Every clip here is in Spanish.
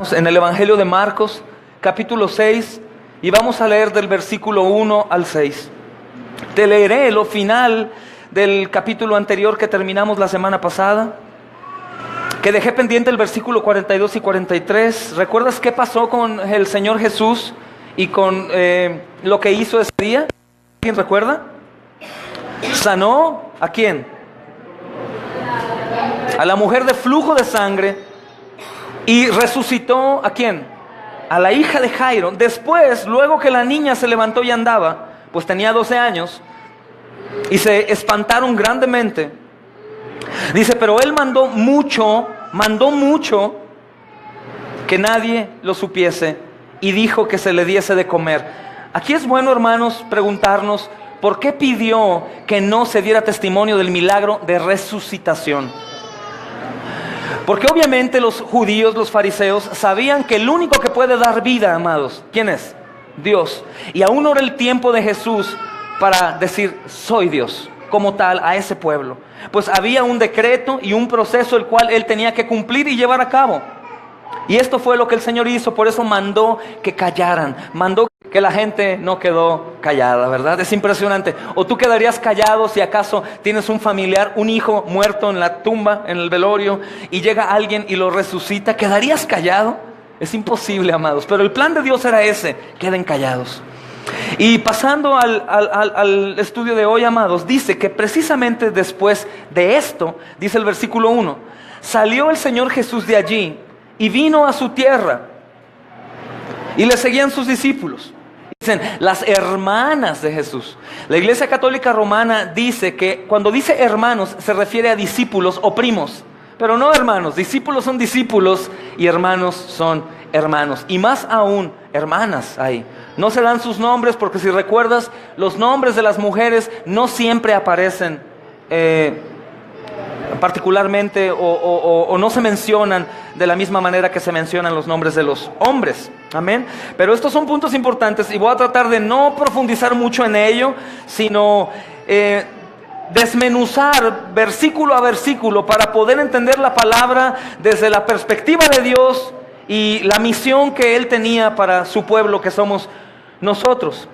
En el Evangelio de Marcos, capítulo 6, y vamos a leer del versículo 1 al 6. Te leeré lo final del capítulo anterior que terminamos la semana pasada, que dejé pendiente el versículo 42 y 43. ¿Recuerdas qué pasó con el Señor Jesús y con lo que hizo ese día? ¿Quién recuerda? Sanó ¿a quién? A la mujer de flujo de sangre. Y resucitó ¿a quién? A la hija de Jairo. Después, luego que la niña se levantó y andaba, pues tenía 12 años, y se espantaron grandemente. Dice, pero él mandó mucho que nadie lo supiese, y dijo que se le diese de comer. Aquí es bueno, hermanos, preguntarnos, ¿por qué pidió que no se diera testimonio del milagro de resucitación? Porque obviamente los judíos, los fariseos, sabían que el único que puede dar vida, amados, ¿quién es? Dios. Y aún no era el tiempo de Jesús para decir, soy Dios, como tal, a ese pueblo. Pues había un decreto y un proceso el cual él tenía que cumplir y llevar a cabo. Y esto fue lo que el Señor hizo, por eso mandó que callaran, mandó que la gente no quedó callada, ¿verdad? Es impresionante. ¿O tú quedarías callado si acaso tienes un familiar, un hijo muerto en la tumba, en el velorio, y llega alguien y lo resucita? ¿Quedarías callado? Es imposible, amados. Pero el plan de Dios era ese, queden callados. Y pasando al estudio de hoy, amados, dice que precisamente después de esto, dice el versículo 1, salió el Señor Jesús de allí y vino a su tierra, y le seguían sus discípulos. Dicen, las hermanas de Jesús. La Iglesia Católica Romana dice que cuando dice hermanos se refiere a discípulos o primos, pero no hermanos. Discípulos son discípulos y hermanos son hermanos. Y más aún, hermanas hay. No se dan sus nombres porque, si recuerdas, los nombres de las mujeres no siempre aparecen particularmente o no se mencionan de la misma manera que se mencionan los nombres de los hombres. Amén. Pero estos son puntos importantes y voy a tratar de no profundizar mucho en ello, sino desmenuzar versículo a versículo para poder entender la palabra desde la perspectiva de Dios y la misión que Él tenía para su pueblo, que somos nosotros.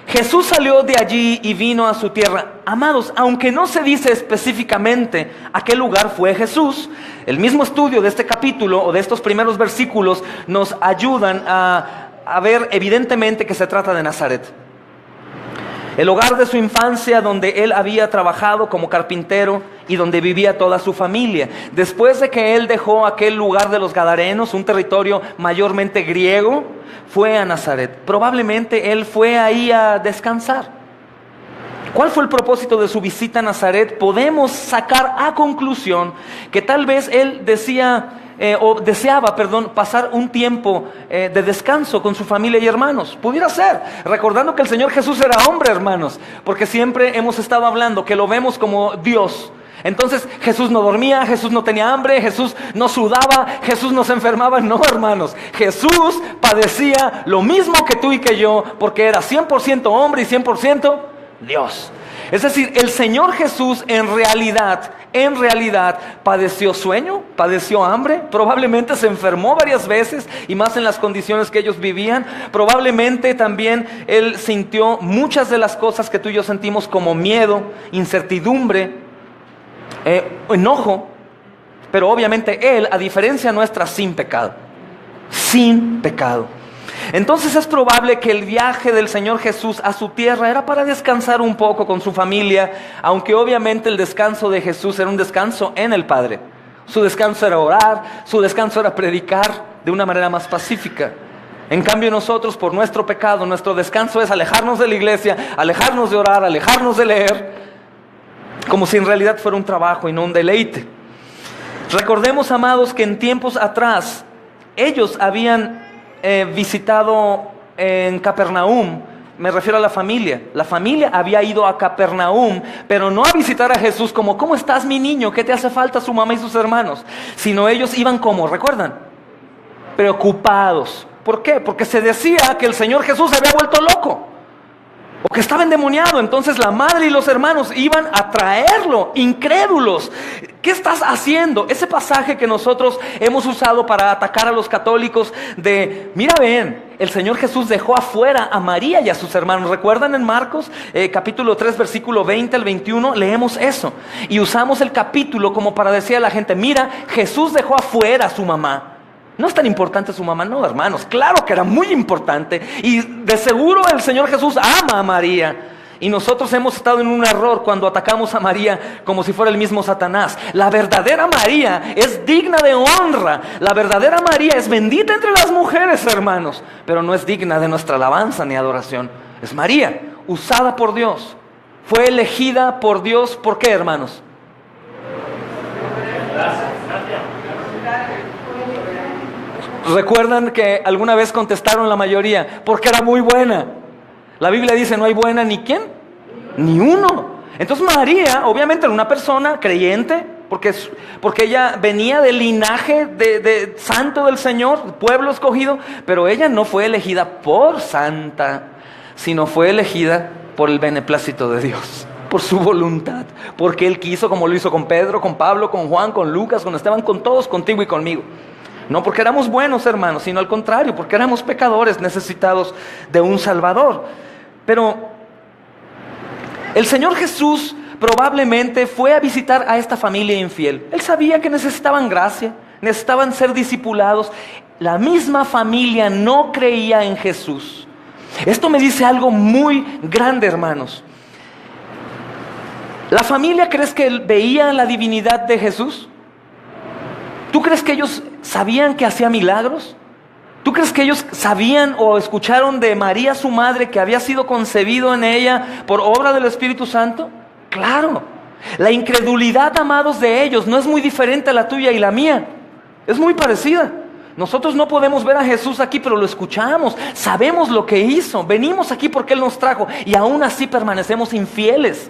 Jesús salió de allí y vino a su tierra. Amados, aunque no se dice específicamente a qué lugar fue Jesús, el mismo estudio de este capítulo o de estos primeros versículos nos ayudan a ver evidentemente que se trata de Nazaret. El hogar de su infancia, donde él había trabajado como carpintero y donde vivía toda su familia. Después de que él dejó aquel lugar de los Gadarenos, un territorio mayormente griego, fue a Nazaret. Probablemente él fue ahí a descansar. ¿Cuál fue el propósito de su visita a Nazaret? Podemos sacar a conclusión que tal vez él deseaba, pasar un tiempo de descanso con su familia y hermanos. Pudiera ser, recordando que el Señor Jesús era hombre, hermanos, porque siempre hemos estado hablando que lo vemos como Dios. Entonces Jesús no dormía, Jesús no tenía hambre, Jesús no sudaba, Jesús no se enfermaba. No, hermanos, Jesús padecía lo mismo que tú y que yo, porque era 100% hombre y 100% Dios. Es decir, el Señor Jesús en realidad padeció sueño, padeció hambre, probablemente se enfermó varias veces, y más en las condiciones que ellos vivían. Probablemente también Él sintió muchas de las cosas que tú y yo sentimos, como miedo, incertidumbre, enojo, pero obviamente Él, a diferencia nuestra, sin pecado. Entonces es probable que el viaje del Señor Jesús a su tierra era para descansar un poco con su familia, aunque obviamente el descanso de Jesús era un descanso en el Padre. Su descanso era orar, su descanso era predicar de una manera más pacífica. En cambio nosotros, por nuestro pecado, nuestro descanso es alejarnos de la iglesia, alejarnos de orar, alejarnos de leer, como si en realidad fuera un trabajo y no un deleite. Recordemos, amados, que en tiempos atrás ellos habían visitado en Capernaum. Me refiero a la familia. La familia había ido a Capernaum, pero no a visitar a Jesús como, ¿cómo estás, mi niño? ¿Qué te hace falta su mamá y sus hermanos? Sino ellos iban como, ¿recuerdan? Preocupados. ¿Por qué? Porque se decía que el Señor Jesús se había vuelto loco. o que estaba endemoniado. Entonces la madre y los hermanos iban a traerlo, incrédulos. ¿Qué estás haciendo? Ese pasaje que nosotros hemos usado para atacar a los católicos de, mira, ven, el Señor Jesús dejó afuera a María y a sus hermanos. ¿Recuerdan en Marcos capítulo 3 versículo 20 al 21? Leemos eso y usamos el capítulo como para decir a la gente, mira, Jesús dejó afuera a su mamá. No es tan importante su mamá, no, hermanos. Claro que era muy importante. Y de seguro el Señor Jesús ama a María. Y nosotros hemos estado en un error cuando atacamos a María como si fuera el mismo Satanás. La verdadera María es digna de honra. La verdadera María es bendita entre las mujeres, hermanos. Pero no es digna de nuestra alabanza ni adoración. Es María, usada por Dios. Fue elegida por Dios. ¿Por qué, hermanos? ¿Recuerdan que alguna vez contestaron la mayoría? Porque era muy buena. La Biblia dice, no hay buena ni quién, ni uno. Entonces María, obviamente era una persona creyente, porque ella venía del linaje de santo del Señor, pueblo escogido, pero ella no fue elegida por santa, sino fue elegida por el beneplácito de Dios, por su voluntad, porque Él quiso, como lo hizo con Pedro, con Pablo, con Juan, con Lucas, con Esteban, con todos, contigo y conmigo. No porque éramos buenos, hermanos, sino al contrario, porque éramos pecadores necesitados de un Salvador. Pero el Señor Jesús probablemente fue a visitar a esta familia infiel. Él sabía que necesitaban gracia, necesitaban ser discipulados. La misma familia no creía en Jesús. Esto me dice algo muy grande, hermanos. ¿La familia crees que veía la divinidad de Jesús? ¿Tú crees que ellos sabían que hacía milagros? ¿Tú crees que ellos sabían o escucharon de María su madre que había sido concebido en ella por obra del Espíritu Santo? Claro. La incredulidad, amados, de ellos no es muy diferente a la tuya y la mía. Es muy parecida. Nosotros no podemos ver a Jesús aquí, pero lo escuchamos. Sabemos lo que hizo. Venimos aquí porque Él nos trajo y aún así permanecemos infieles.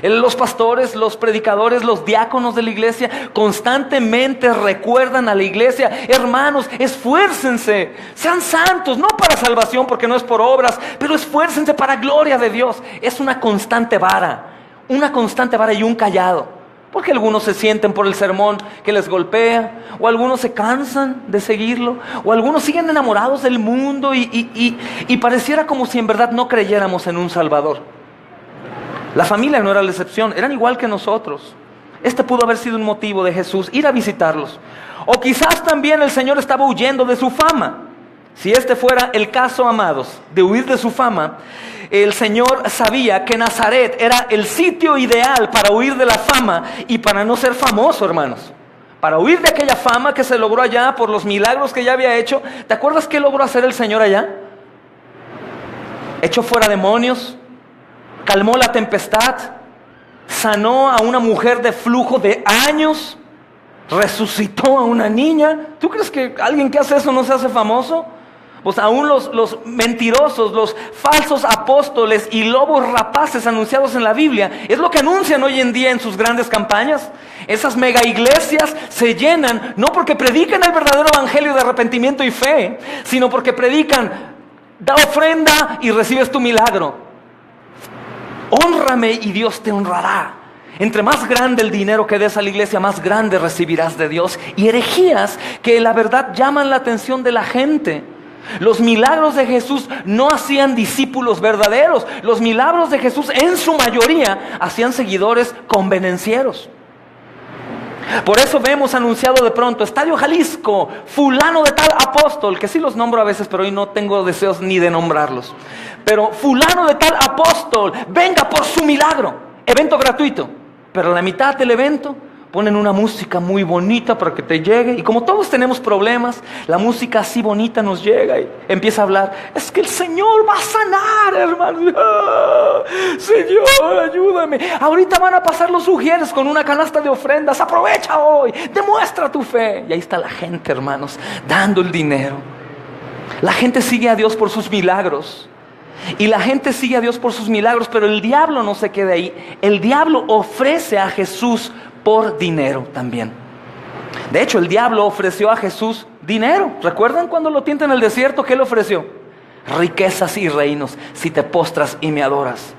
Los pastores, los predicadores, los diáconos de la iglesia constantemente recuerdan a la iglesia: hermanos, esfuércense, sean santos, no para salvación porque no es por obras, pero esfuércense para gloria de Dios. Es una constante vara y un callado, porque algunos se sienten por el sermón que les golpea, o algunos se cansan de seguirlo, o algunos siguen enamorados del mundo y pareciera como si en verdad no creyéramos en un Salvador. La familia no era la excepción, eran igual que nosotros. Este pudo haber sido un motivo de Jesús ir a visitarlos. O quizás también el Señor estaba huyendo de su fama. Si este fuera el caso, amados, de huir de su fama, el Señor sabía que Nazaret era el sitio ideal para huir de la fama y para no ser famoso, hermanos. Para huir de aquella fama que se logró allá por los milagros que ya había hecho. ¿Te acuerdas qué logró hacer el Señor allá? Echó fuera demonios, calmó la tempestad, sanó a una mujer de flujo de años, resucitó a una niña. ¿Tú crees que alguien que hace eso no se hace famoso? Pues aún los mentirosos, los falsos apóstoles y lobos rapaces anunciados en la Biblia, es lo que anuncian hoy en día en sus grandes campañas. Esas mega iglesias se llenan no porque predican el verdadero evangelio de arrepentimiento y fe, sino porque predican: da ofrenda y recibes tu milagro. Hónrame y Dios te honrará. Entre más grande el dinero que des a la iglesia, más grande recibirás de Dios. Y herejías que la verdad llaman la atención de la gente. Los milagros de Jesús no hacían discípulos verdaderos. Los milagros de Jesús en su mayoría hacían seguidores convenencieros. Por eso vemos anunciado de pronto: Estadio Jalisco, fulano de tal apóstol, que sí los nombro a veces, pero hoy no tengo deseos ni de nombrarlos. Pero fulano de tal apóstol, venga por su milagro. Evento gratuito, pero a la mitad del evento ponen una música muy bonita para que te llegue. Y como todos tenemos problemas, la música así bonita nos llega y empieza a hablar: es que el Señor va a sanar, hermano. ¡Ah! Señor, ayúdame. Ahorita van a pasar los ujieres con una canasta de ofrendas. Aprovecha hoy, demuestra tu fe. Y ahí está la gente, hermanos, dando el dinero. La gente sigue a Dios por sus milagros. Y la gente sigue a Dios por sus milagros, pero el diablo no se queda ahí. El diablo ofrece a Jesús por dinero también. De hecho, el diablo ofreció a Jesús dinero. ¿Recuerdan cuando lo tienta en el desierto? ¿Qué le ofreció? riquezas y reinos si te postras y me adoras.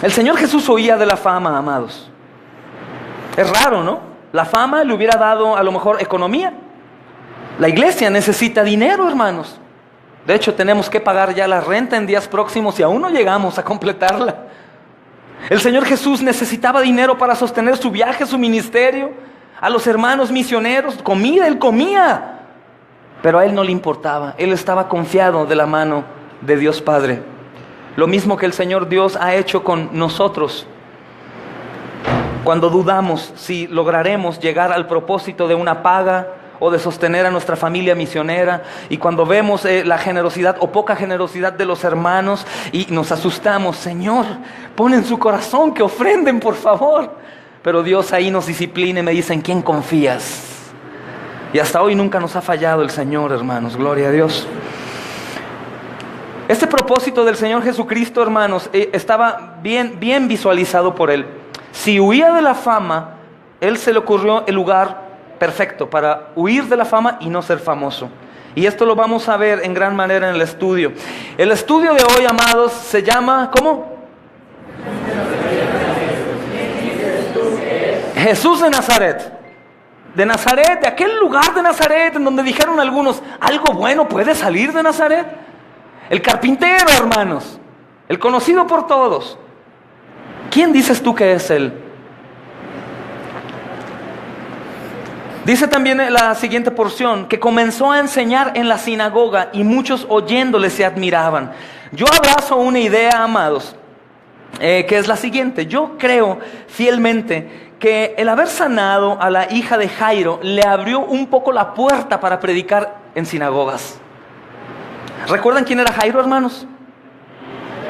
El Señor Jesús oía de la fama, amados. Es raro, ¿no? La fama le hubiera dado a lo mejor economía. La iglesia necesita dinero, hermanos. De hecho, tenemos que pagar ya la renta en días próximos y aún no llegamos a completarla. El Señor Jesús necesitaba dinero para sostener su viaje, su ministerio, a los hermanos misioneros, comida, Él comía. Pero a Él no le importaba, Él estaba confiado de la mano de Dios Padre. Lo mismo que el Señor Dios ha hecho con nosotros. Cuando dudamos si lograremos llegar al propósito de una paga o de sostener a nuestra familia misionera, y cuando vemos la generosidad o poca generosidad de los hermanos y nos asustamos, Señor, pon en su corazón que ofrenden, por favor. Pero Dios ahí nos disciplina y me dice, ¿en quién confías? Y hasta hoy nunca nos ha fallado el Señor, hermanos, gloria a Dios. Este propósito del Señor Jesucristo, hermanos, estaba bien visualizado por Él. Si huía de la fama, Él se le ocurrió el lugar perfecto para huir de la fama y no ser famoso. Y esto lo vamos a ver en gran manera en el estudio. El estudio de hoy, amados, se llama, ¿cómo? Jesús de Nazaret. De Nazaret, de aquel lugar de Nazaret en donde dijeron algunos, algo bueno puede salir de Nazaret. El carpintero, hermanos, el conocido por todos. ¿Quién dices tú que es él? Dice también en la siguiente porción, que comenzó a enseñar en la sinagoga y muchos oyéndole se admiraban. Yo abrazo una idea, amados, que es la siguiente. Yo creo fielmente que el haber sanado a la hija de Jairo le abrió un poco la puerta para predicar en sinagogas. ¿Recuerdan quién era Jairo, hermanos?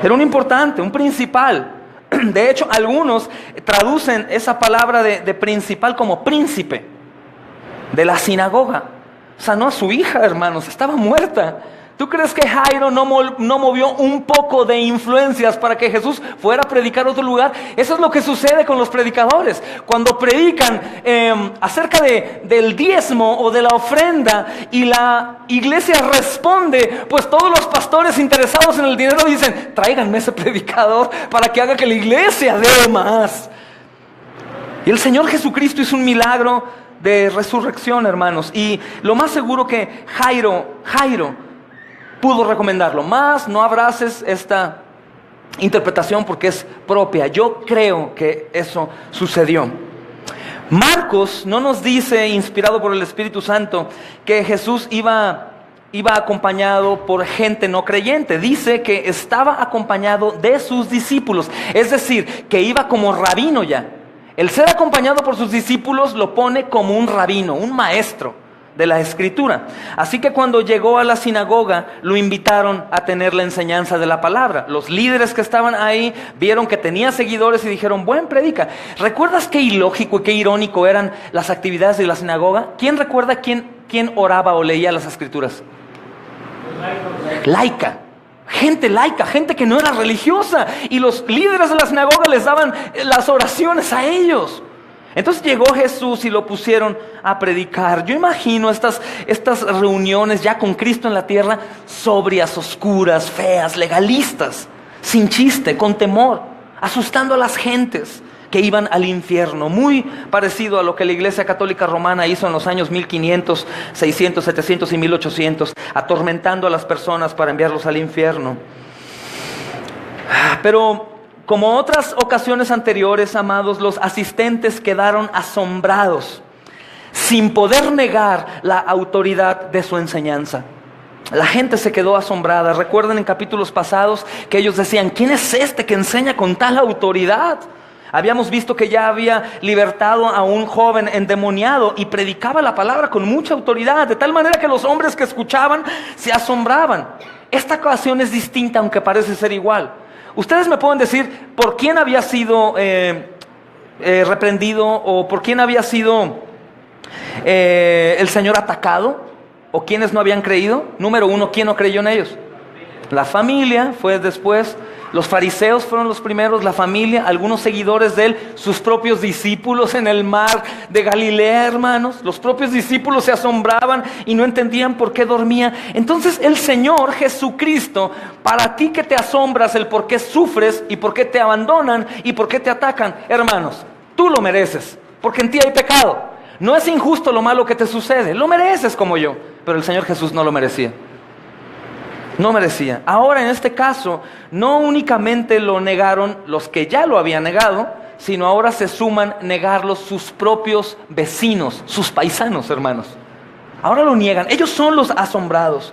Era un importante, un principal. De hecho, algunos traducen esa palabra de principal como príncipe de la sinagoga. Sanó a su hija, hermanos, estaba muerta. ¿Tú crees que Jairo no movió un poco de influencias para que Jesús fuera a predicar a otro lugar? Eso es lo que sucede con los predicadores. Cuando predican acerca del diezmo o de la ofrenda y la iglesia responde, pues todos los pastores interesados en el dinero dicen, tráiganme ese predicador para que haga que la iglesia dé más. Y el Señor Jesucristo hizo un milagro de resurrección, hermanos. Y lo más seguro que Jairo pudo recomendarlo. Más no abraces esta interpretación porque es propia. Yo creo que eso sucedió. Marcos no nos dice, inspirado por el Espíritu Santo, que Jesús iba acompañado por gente no creyente. Dice que estaba acompañado de sus discípulos. Es decir, que iba como rabino ya. El ser acompañado por sus discípulos lo pone como un rabino, un maestro de la Escritura. Así que cuando llegó a la sinagoga, lo invitaron a tener la enseñanza de la palabra. Los líderes que estaban ahí vieron que tenía seguidores y dijeron, buen predica. ¿Recuerdas qué ilógico y qué irónico eran las actividades de la sinagoga? ¿Quién recuerda quién oraba o leía las Escrituras? Laica. Gente laica, gente que no era religiosa. Y los líderes de la sinagoga les daban las oraciones a ellos. Entonces llegó Jesús y lo pusieron a predicar. Yo imagino estas reuniones ya con Cristo en la tierra, sobrias, oscuras, feas, legalistas, sin chiste, con temor, asustando a las gentes que iban al infierno. Muy parecido a lo que la Iglesia Católica Romana hizo en los años 1500, 600, 700 y 1800, atormentando a las personas para enviarlos al infierno. Pero como otras ocasiones anteriores, amados, los asistentes quedaron asombrados, sin poder negar la autoridad de su enseñanza. La gente se quedó asombrada. Recuerden en capítulos pasados que ellos decían, ¿quién es este que enseña con tal autoridad? Habíamos visto que ya había libertado a un joven endemoniado y predicaba la palabra con mucha autoridad, de tal manera que los hombres que escuchaban se asombraban. Esta ocasión es distinta, aunque parece ser igual. Ustedes me pueden decir por quién había sido reprendido o por quién había sido el Señor atacado o quiénes no habían creído. Número uno, ¿quién no creyó en ellos? La familia fue después, los fariseos fueron los primeros, la familia, algunos seguidores de él, sus propios discípulos en el mar de Galilea, hermanos. Los propios discípulos se asombraban y no entendían por qué dormía. Entonces el Señor Jesucristo, para ti que te asombras el por qué sufres y por qué te abandonan y por qué te atacan, hermanos, tú lo mereces, porque en ti hay pecado. No es injusto lo malo que te sucede, lo mereces como yo, pero el Señor Jesús no lo merecía. No merecía. Ahora en este caso, no únicamente lo negaron los que ya lo habían negado, sino ahora se suman negarlos sus propios vecinos, sus paisanos, hermanos. Ahora lo niegan, ellos son los asombrados.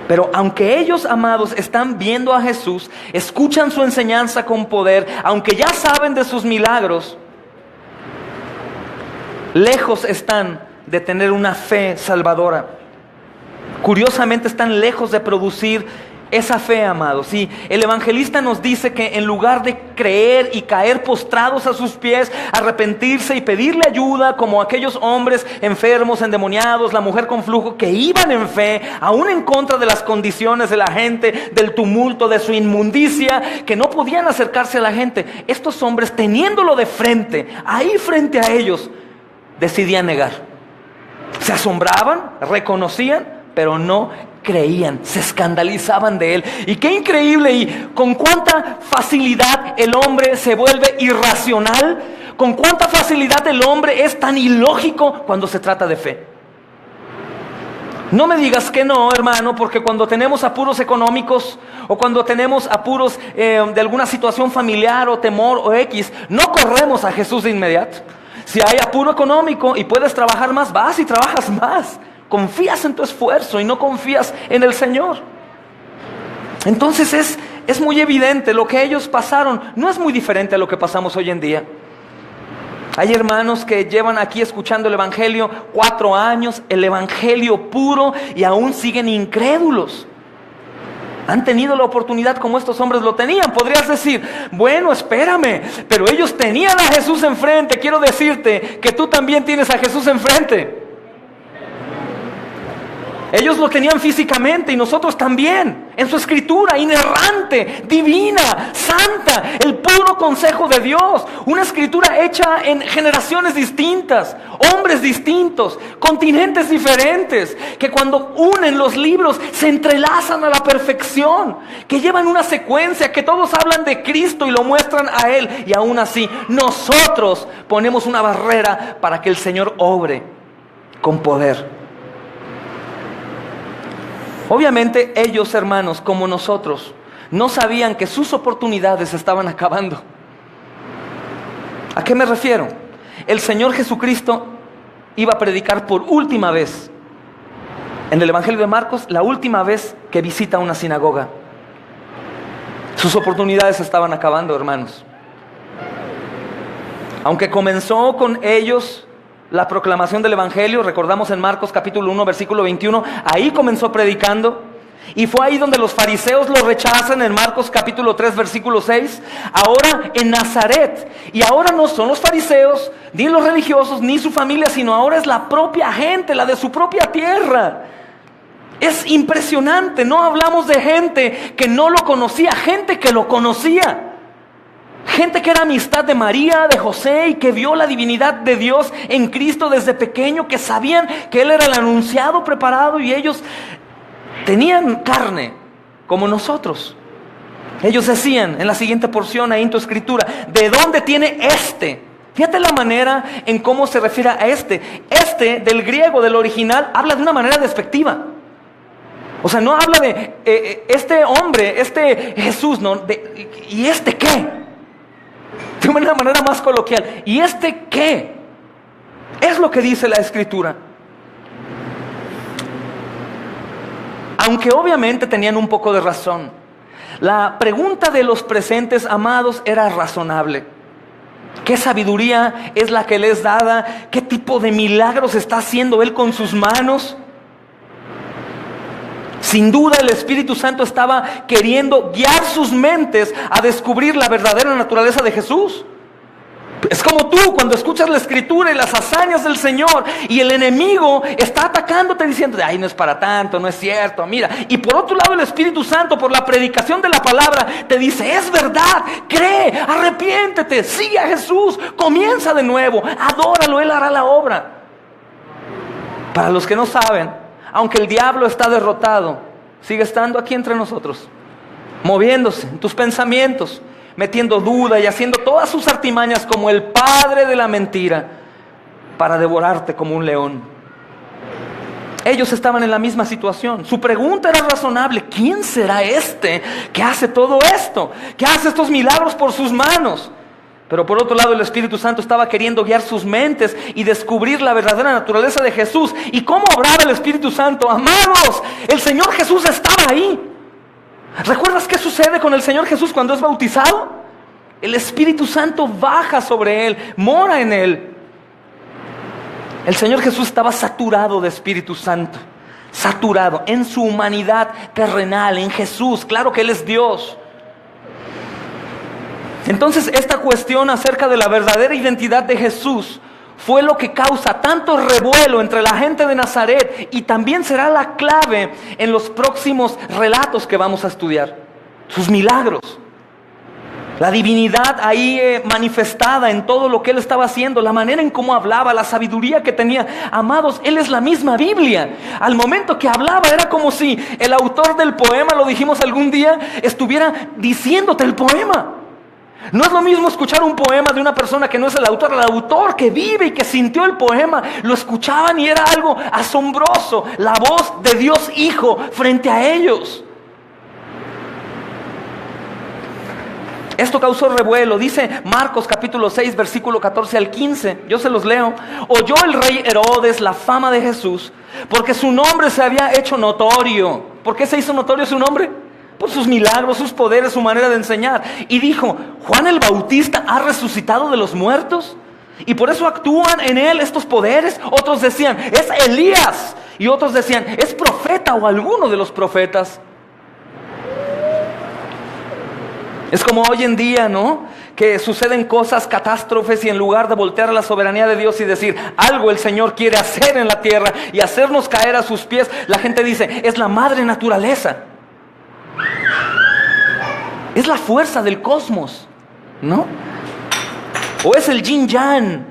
Pero aunque ellos, amados, están viendo a Jesús, escuchan su enseñanza con poder, aunque ya saben de sus milagros, lejos están de tener una fe salvadora. Curiosamente están lejos de producir esa fe, amados. Y el evangelista nos dice que en lugar de creer y caer postrados a sus pies, arrepentirse y pedirle ayuda, como aquellos hombres enfermos, endemoniados, la mujer con flujo, que iban en fe, aún en contra de las condiciones de la gente, del tumulto, de su inmundicia, que no podían acercarse a la gente. Estos hombres, teniéndolo de frente, ahí frente a ellos, decidían negar. Se asombraban, reconocían, pero no creían, se escandalizaban de él. Y qué increíble, y con cuánta facilidad el hombre se vuelve irracional, con cuánta facilidad el hombre es tan ilógico cuando se trata de fe. No me digas que no, hermano, porque cuando tenemos apuros económicos o cuando tenemos apuros de alguna situación familiar o temor o X, no corremos a Jesús de inmediato. Si hay apuro económico y puedes trabajar más, vas y trabajas más. Confías en tu esfuerzo y no confías en el Señor. Entonces es muy evidente lo que ellos pasaron. No es muy diferente a lo que pasamos hoy en día. Hay hermanos que llevan aquí escuchando el Evangelio 4 años, el Evangelio puro, y aún siguen incrédulos. Han tenido la oportunidad como estos hombres lo tenían. Podrías decir, bueno, espérame, pero ellos tenían a Jesús enfrente. Quiero decirte que tú también tienes a Jesús enfrente. Ellos lo tenían físicamente y nosotros también, en su escritura, inerrante, divina, santa, el puro consejo de Dios. Una escritura hecha en generaciones distintas, hombres distintos, continentes diferentes, que cuando unen los libros se entrelazan a la perfección, que llevan una secuencia, que todos hablan de Cristo y lo muestran a Él. Y aún así, nosotros ponemos una barrera para que el Señor obre con poder. Obviamente ellos, hermanos, como nosotros, no sabían que sus oportunidades estaban acabando. ¿A qué me refiero? El Señor Jesucristo iba a predicar por última vez. En el Evangelio de Marcos, la última vez que visita una sinagoga. Sus oportunidades estaban acabando, hermanos. Aunque comenzó con ellos la proclamación del Evangelio, recordamos en Marcos capítulo 1 versículo 21, ahí comenzó predicando, y fue ahí donde los fariseos lo rechazan en Marcos capítulo 3 versículo 6, ahora en Nazaret. Y ahora no son los fariseos, ni los religiosos, ni su familia, sino ahora es la propia gente, la de su propia tierra. Es impresionante, no hablamos de gente que no lo conocía, gente que lo conocía. Gente que era amistad de María, de José, y que vio la divinidad de Dios en Cristo desde pequeño, que sabían que Él era el anunciado, preparado, y ellos tenían carne como nosotros. Ellos decían en la siguiente porción ahí en tu escritura, ¿de dónde tiene este? Fíjate la manera en cómo se refiere a este. Este del griego, del original, habla de una manera despectiva. O sea, no habla de este hombre, este Jesús, ¿no? ¿Y este qué? De una manera más coloquial. ¿Y este qué? Es lo que dice la Escritura. Aunque obviamente tenían un poco de razón. La pregunta de los presentes, amados, era razonable. ¿Qué sabiduría es la que les dada? ¿Qué tipo de milagros está haciendo Él con sus manos? Sin duda el Espíritu Santo estaba queriendo guiar sus mentes a descubrir la verdadera naturaleza de Jesús. Es como tú cuando escuchas la Escritura y las hazañas del Señor y el enemigo está atacándote diciendo, ay, no es para tanto, no es cierto, mira. Y por otro lado el Espíritu Santo, por la predicación de la palabra, te dice, es verdad, cree, arrepiéntete, sigue a Jesús, comienza de nuevo, adóralo, Él hará la obra. Para los que no saben, aunque el diablo está derrotado, sigue estando aquí entre nosotros, moviéndose en tus pensamientos, metiendo duda y haciendo todas sus artimañas como el padre de la mentira para devorarte como un león. Ellos estaban en la misma situación. Su pregunta era razonable: ¿quién será este que hace todo esto? ¿Que hace estos milagros por sus manos? Pero por otro lado el Espíritu Santo estaba queriendo guiar sus mentes y descubrir la verdadera naturaleza de Jesús. ¿Y cómo obraba el Espíritu Santo? Amados, el Señor Jesús estaba ahí. ¿Recuerdas qué sucede con el Señor Jesús cuando es bautizado? El Espíritu Santo baja sobre Él, mora en Él. El Señor Jesús estaba saturado de Espíritu Santo, saturado en su humanidad terrenal, en Jesús. Claro que Él es Dios. Entonces esta cuestión acerca de la verdadera identidad de Jesús fue lo que causa tanto revuelo entre la gente de Nazaret, y también será la clave en los próximos relatos que vamos a estudiar. Sus milagros, la divinidad ahí manifestada en todo lo que Él estaba haciendo, la manera en cómo hablaba, la sabiduría que tenía. Amados, Él es la misma Biblia. Al momento que hablaba era como si el autor del poema, lo dijimos algún día, estuviera diciéndote el poema. No es lo mismo escuchar un poema de una persona que no es el autor que vive y que sintió el poema. Lo escuchaban y era algo asombroso, la voz de Dios Hijo frente a ellos. Esto causó revuelo. Dice Marcos capítulo 6 versículo 14 al 15. Yo se los leo. Oyó el rey Herodes la fama de Jesús, porque su nombre se había hecho notorio. ¿Por qué se hizo notorio su nombre? Por sus milagros, sus poderes, su manera de enseñar. Y dijo, Juan el Bautista ha resucitado de los muertos, y por eso actúan en él estos poderes. Otros decían, es Elías. Y otros decían, es profeta o alguno de los profetas. Es como hoy en día, ¿no? Que suceden cosas, catástrofes, y en lugar de voltear a la soberanía de Dios y decir, algo el Señor quiere hacer en la tierra y hacernos caer a sus pies, la gente dice, es la madre naturaleza. Es la fuerza del cosmos, ¿no? O es el yin yang.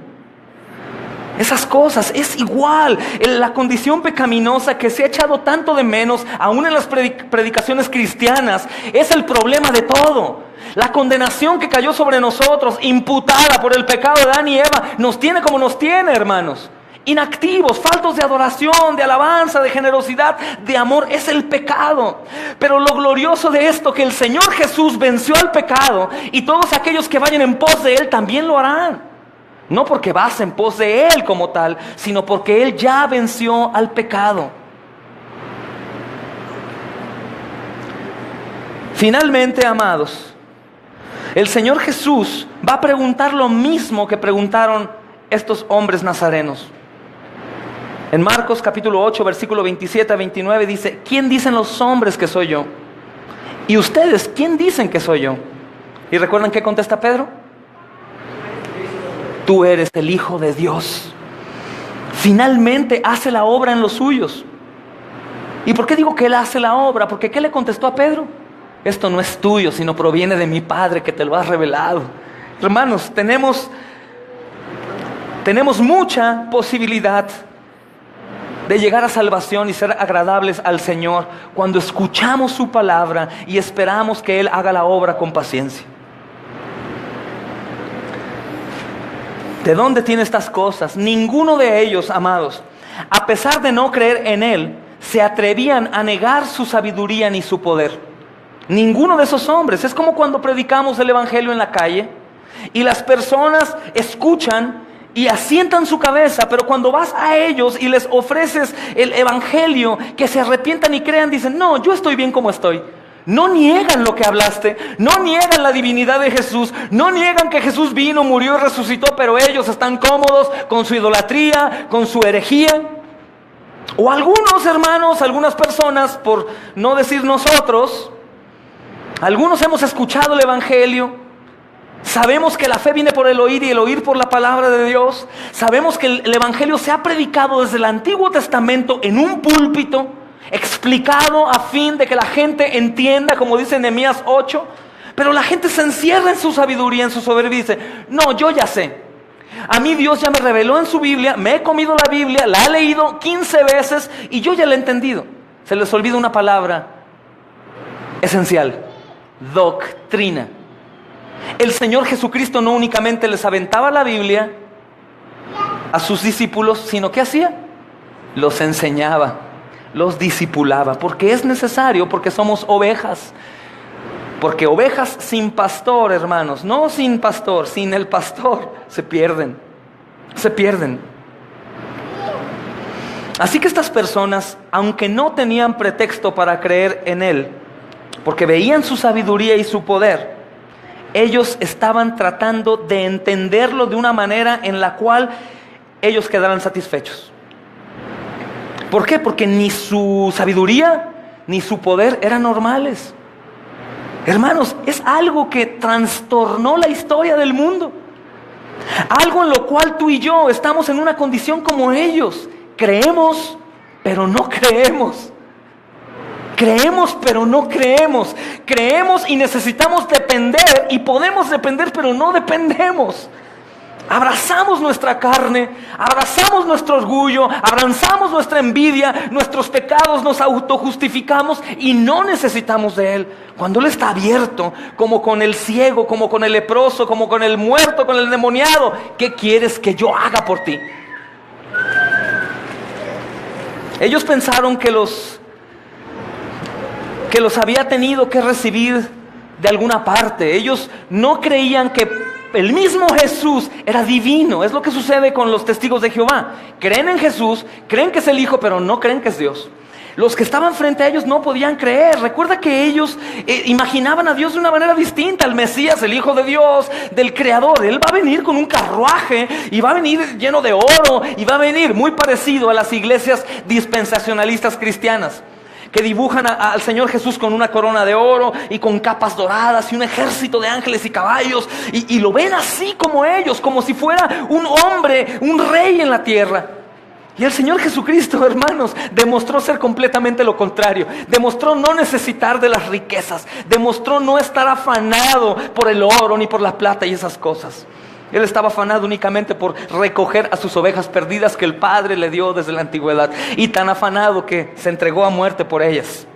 Esas cosas, es igual. La condición pecaminosa que se ha echado tanto de menos, aún en las predicaciones cristianas, es el problema de todo. La condenación que cayó sobre nosotros, imputada por el pecado de Adán y Eva, nos tiene como nos tiene, hermanos. Inactivos, faltos de adoración, de alabanza, de generosidad, de amor. Es el pecado. Pero lo glorioso de esto, que el Señor Jesús venció al pecado, y todos aquellos que vayan en pos de Él también lo harán. No porque vas en pos de Él como tal, sino porque Él ya venció al pecado. Finalmente, amados, el Señor Jesús va a preguntar lo mismo que preguntaron estos hombres nazarenos. En Marcos capítulo 8, versículo 27 a 29 dice, ¿quién dicen los hombres que soy yo? ¿Y ustedes quién dicen que soy yo? ¿Y recuerdan qué contesta Pedro? Tú eres el Hijo de Dios. Finalmente hace la obra en los suyos. ¿Y por qué digo que Él hace la obra? Porque ¿qué le contestó a Pedro? Esto no es tuyo, sino proviene de mi Padre que te lo ha revelado. Hermanos, tenemos mucha posibilidad de llegar a salvación y ser agradables al Señor cuando escuchamos su palabra y esperamos que Él haga la obra con paciencia. ¿De dónde tiene estas cosas? Ninguno de ellos, amados, a pesar de no creer en Él, se atrevían a negar su sabiduría ni su poder. Ninguno de esos hombres. Es como cuando predicamos el evangelio en la calle y las personas escuchan y asientan su cabeza, pero cuando vas a ellos y les ofreces el evangelio, que se arrepientan y crean, dicen, no, yo estoy bien como estoy. No niegan lo que hablaste, no niegan la divinidad de Jesús, no niegan que Jesús vino, murió y resucitó, pero ellos están cómodos con su idolatría, con su herejía. O algunos hermanos, algunas personas, por no decir nosotros, algunos hemos escuchado el evangelio, Sabemos que la fe viene por el oír y el oír por la palabra de Dios. Sabemos que el Evangelio se ha predicado desde el Antiguo Testamento en un púlpito, explicado a fin de que la gente entienda, como dice Nehemías 8. Pero la gente se encierra en su sabiduría, en su soberbia y dice, no, yo ya sé. A mí Dios ya me reveló en su Biblia, me he comido la Biblia, la he leído 15 veces y yo ya la he entendido. Se les olvida una palabra esencial: doctrina. El Señor Jesucristo no únicamente les aventaba la Biblia a sus discípulos, sino ¿qué hacía? Los enseñaba, los discipulaba, porque es necesario, porque somos ovejas. Porque ovejas sin pastor, hermanos, no sin pastor, sin el pastor, se pierden. Se pierden. Así que estas personas, aunque no tenían pretexto para creer en Él, porque veían su sabiduría y su poder, ellos estaban tratando de entenderlo de una manera en la cual ellos quedaran satisfechos. ¿Por qué? Porque ni su sabiduría ni su poder eran normales. Hermanos, es algo que trastornó la historia del mundo. Algo en lo cual tú y yo estamos en una condición como ellos. Creemos, pero no creemos. Creemos, pero no creemos. Creemos y necesitamos depender, y podemos depender, pero no dependemos. Abrazamos nuestra carne, abrazamos nuestro orgullo, abrazamos nuestra envidia, nuestros pecados, nos autojustificamos y no necesitamos de Él. Cuando Él está abierto, como con el ciego, como con el leproso, como con el muerto, con el endemoniado, ¿qué quieres que yo haga por ti? Ellos pensaron que los había tenido que recibir de alguna parte. Ellos no creían que el mismo Jesús era divino. Es lo que sucede con los testigos de Jehová. Creen en Jesús, creen que es el Hijo, pero no creen que es Dios. Los que estaban frente a ellos no podían creer. Recuerda que ellos imaginaban a Dios de una manera distinta. El Mesías, el Hijo de Dios, del Creador. Él va a venir con un carruaje y va a venir lleno de oro y va a venir muy parecido a las iglesias dispensacionalistas cristianas, que dibujan al Señor Jesús con una corona de oro y con capas doradas y un ejército de ángeles y caballos, y lo ven así como ellos, como si fuera un hombre, un rey en la tierra. Y el Señor Jesucristo, hermanos, demostró ser completamente lo contrario. Demostró no necesitar de las riquezas, demostró no estar afanado por el oro ni por la plata y esas cosas. Él estaba afanado únicamente por recoger a sus ovejas perdidas que el Padre le dio desde la antigüedad. Y tan afanado que se entregó a muerte por ellas.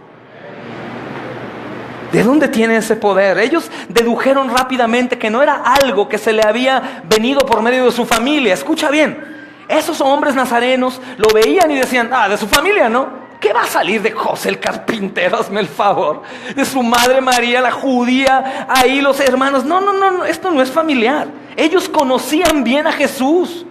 ¿De dónde tiene ese poder? Ellos dedujeron rápidamente que no era algo que se le había venido por medio de su familia. Escucha bien, esos hombres nazarenos lo veían y decían, de su familia, ¿no? ¿Qué va a salir de José el carpintero? Hazme el favor. De su madre María, la judía, ahí los hermanos. No, esto no es familiar. Ellos conocían bien a Jesús.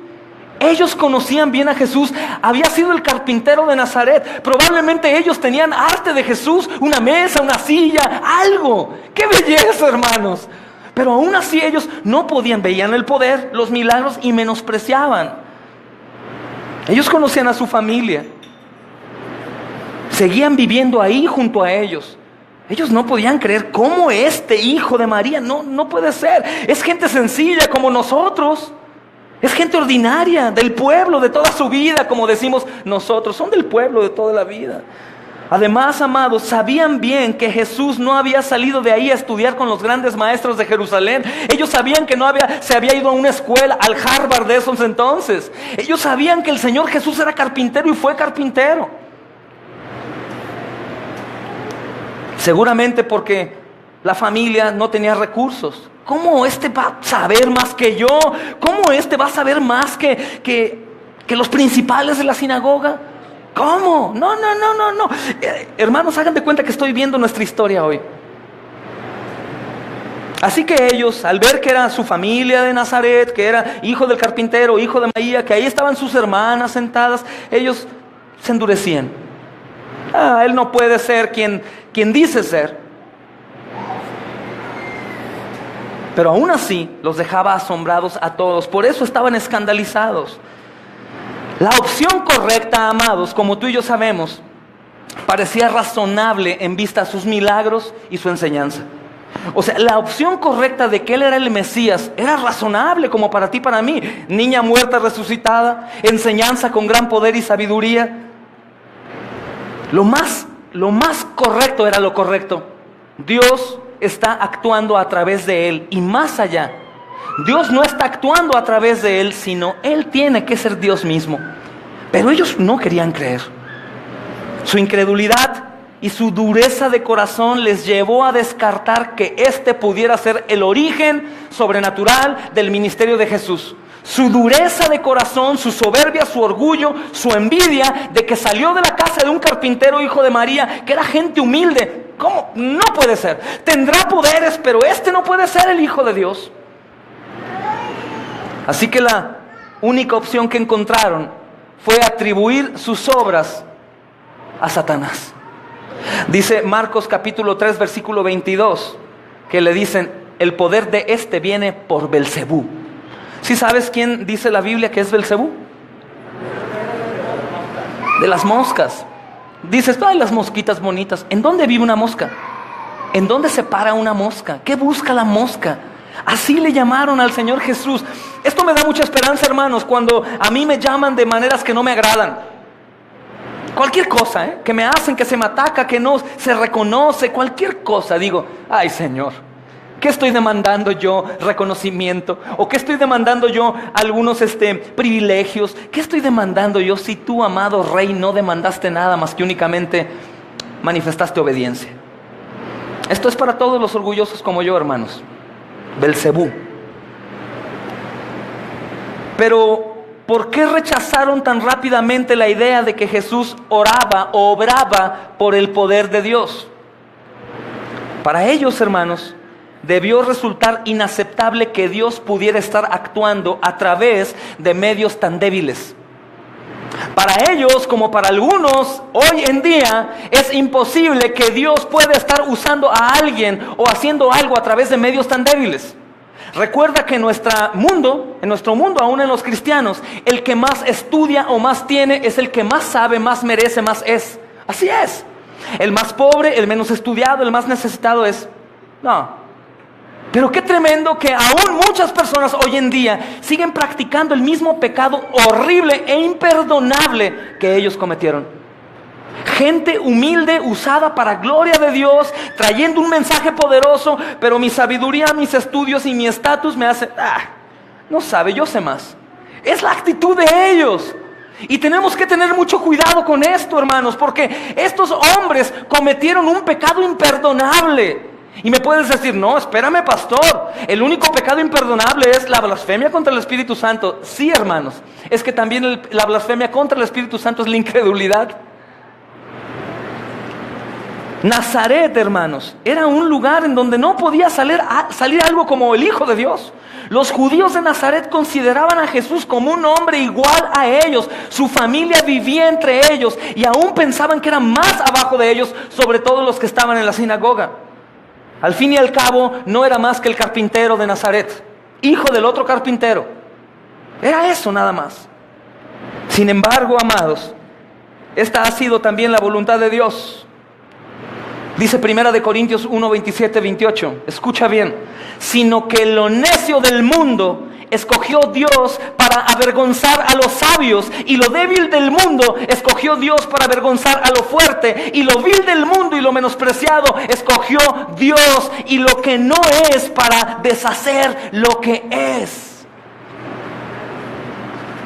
Ellos conocían bien a Jesús. Había sido el carpintero de Nazaret. Probablemente ellos tenían arte de Jesús, una mesa, una silla, algo. ¡Qué belleza, hermanos! Pero aún así ellos no podían, veían el poder, los milagros y menospreciaban. Ellos conocían a su familia. Seguían viviendo ahí junto a ellos. Ellos no podían creer cómo este hijo de María, no puede ser. Es gente sencilla como nosotros. Es gente ordinaria, del pueblo, de toda su vida, como decimos nosotros. Son del pueblo de toda la vida. Además, amados, sabían bien que Jesús no había salido de ahí a estudiar con los grandes maestros de Jerusalén. Ellos sabían que se había ido a una escuela, al Harvard de esos entonces. Ellos sabían que el Señor Jesús era carpintero y fue carpintero. Seguramente porque la familia no tenía recursos. ¿Cómo este va a saber más que yo? ¿Cómo este va a saber más que los principales de la sinagoga? ¿Cómo? No. Hermanos, hagan de cuenta que estoy viendo nuestra historia hoy. Así que ellos, al ver que era su familia de Nazaret, que era hijo del carpintero, hijo de María, que ahí estaban sus hermanas sentadas, ellos se endurecían. Él no puede ser quien dice ser. Pero aún así los dejaba asombrados a todos. Por eso estaban escandalizados. La opción correcta, amados, como tú y yo sabemos, parecía razonable en vista a sus milagros y su enseñanza. O sea, la opción correcta de que Él era el Mesías era razonable como para ti y para mí. Niña muerta resucitada, enseñanza con gran poder y sabiduría. Lo más correcto era lo correcto. Dios está actuando a través de Él y más allá. Dios no está actuando a través de Él, sino Él tiene que ser Dios mismo. Pero ellos no querían creer. Su incredulidad y su dureza de corazón les llevó a descartar que este pudiera ser el origen sobrenatural del ministerio de Jesús. Su dureza de corazón, su soberbia, su orgullo, su envidia de que salió de la casa de un carpintero hijo de María, que era gente humilde. ¿Cómo? No puede ser. Tendrá poderes, pero este no puede ser el Hijo de Dios. Así que la única opción que encontraron fue atribuir sus obras a Satanás. Dice Marcos capítulo 3 versículo 22 que le dicen: el poder de este viene por Belcebú. ¿Sí sabes quién dice la Biblia que es Belcebú? De las moscas. Dices, ay, las mosquitas bonitas. ¿En dónde vive una mosca? ¿En dónde se para una mosca? ¿Qué busca la mosca? Así le llamaron al Señor Jesús. Esto me da mucha esperanza, hermanos, cuando a mí me llaman de maneras que no me agradan. Cualquier cosa, que me hacen, que se me ataca, que no se reconoce, cualquier cosa. Digo, ay Señor, ¿qué estoy demandando yo? ¿Reconocimiento? ¿O qué estoy demandando yo? Algunos privilegios. ¿Qué estoy demandando yo si tú, amado Rey, no demandaste nada más que únicamente manifestaste obediencia? Esto es para todos los orgullosos como yo, hermanos. Belcebú. Pero ¿por qué rechazaron tan rápidamente la idea de que Jesús oraba o obraba por el poder de Dios? Para ellos, hermanos, debió resultar inaceptable que Dios pudiera estar actuando a través de medios tan débiles. Para ellos, como para algunos, hoy en día es imposible que Dios pueda estar usando a alguien o haciendo algo a través de medios tan débiles. Recuerda que en nuestro mundo, aún en los cristianos, el que más estudia o más tiene es el que más sabe, más merece, más es. Así es. El más pobre, el menos estudiado, el más necesitado es. No. Pero qué tremendo que aún muchas personas hoy en día siguen practicando el mismo pecado horrible e imperdonable que ellos cometieron. Gente humilde usada para gloria de Dios, trayendo un mensaje poderoso, pero mi sabiduría, mis estudios y mi estatus me hacen, no sabe, yo sé más. Es la actitud de ellos. Y tenemos que tener mucho cuidado con esto, hermanos, porque estos hombres cometieron un pecado imperdonable. Y me puedes decir, no, espérame, pastor, el único pecado imperdonable es la blasfemia contra el Espíritu Santo. Sí, hermanos, es que también la blasfemia contra el Espíritu Santo es la incredulidad. Nazaret, hermanos, era un lugar en donde no podía salir algo como el Hijo de Dios. Los judíos de Nazaret consideraban a Jesús como un hombre igual a ellos. Su familia vivía entre ellos y aún pensaban que era más abajo de ellos, sobre todo los que estaban en la sinagoga. Al fin y al cabo, no era más que el carpintero de Nazaret, hijo del otro carpintero. Era eso nada más. Sin embargo, amados, esta ha sido también la voluntad de Dios. Dice 1 Corintios 1, 27, 28. Escucha bien. Sino que lo necio del mundo escogió Dios para avergonzar a los sabios, y lo débil del mundo escogió Dios para avergonzar a lo fuerte, y lo vil del mundo y lo menospreciado escogió Dios, y lo que no es, para deshacer lo que es.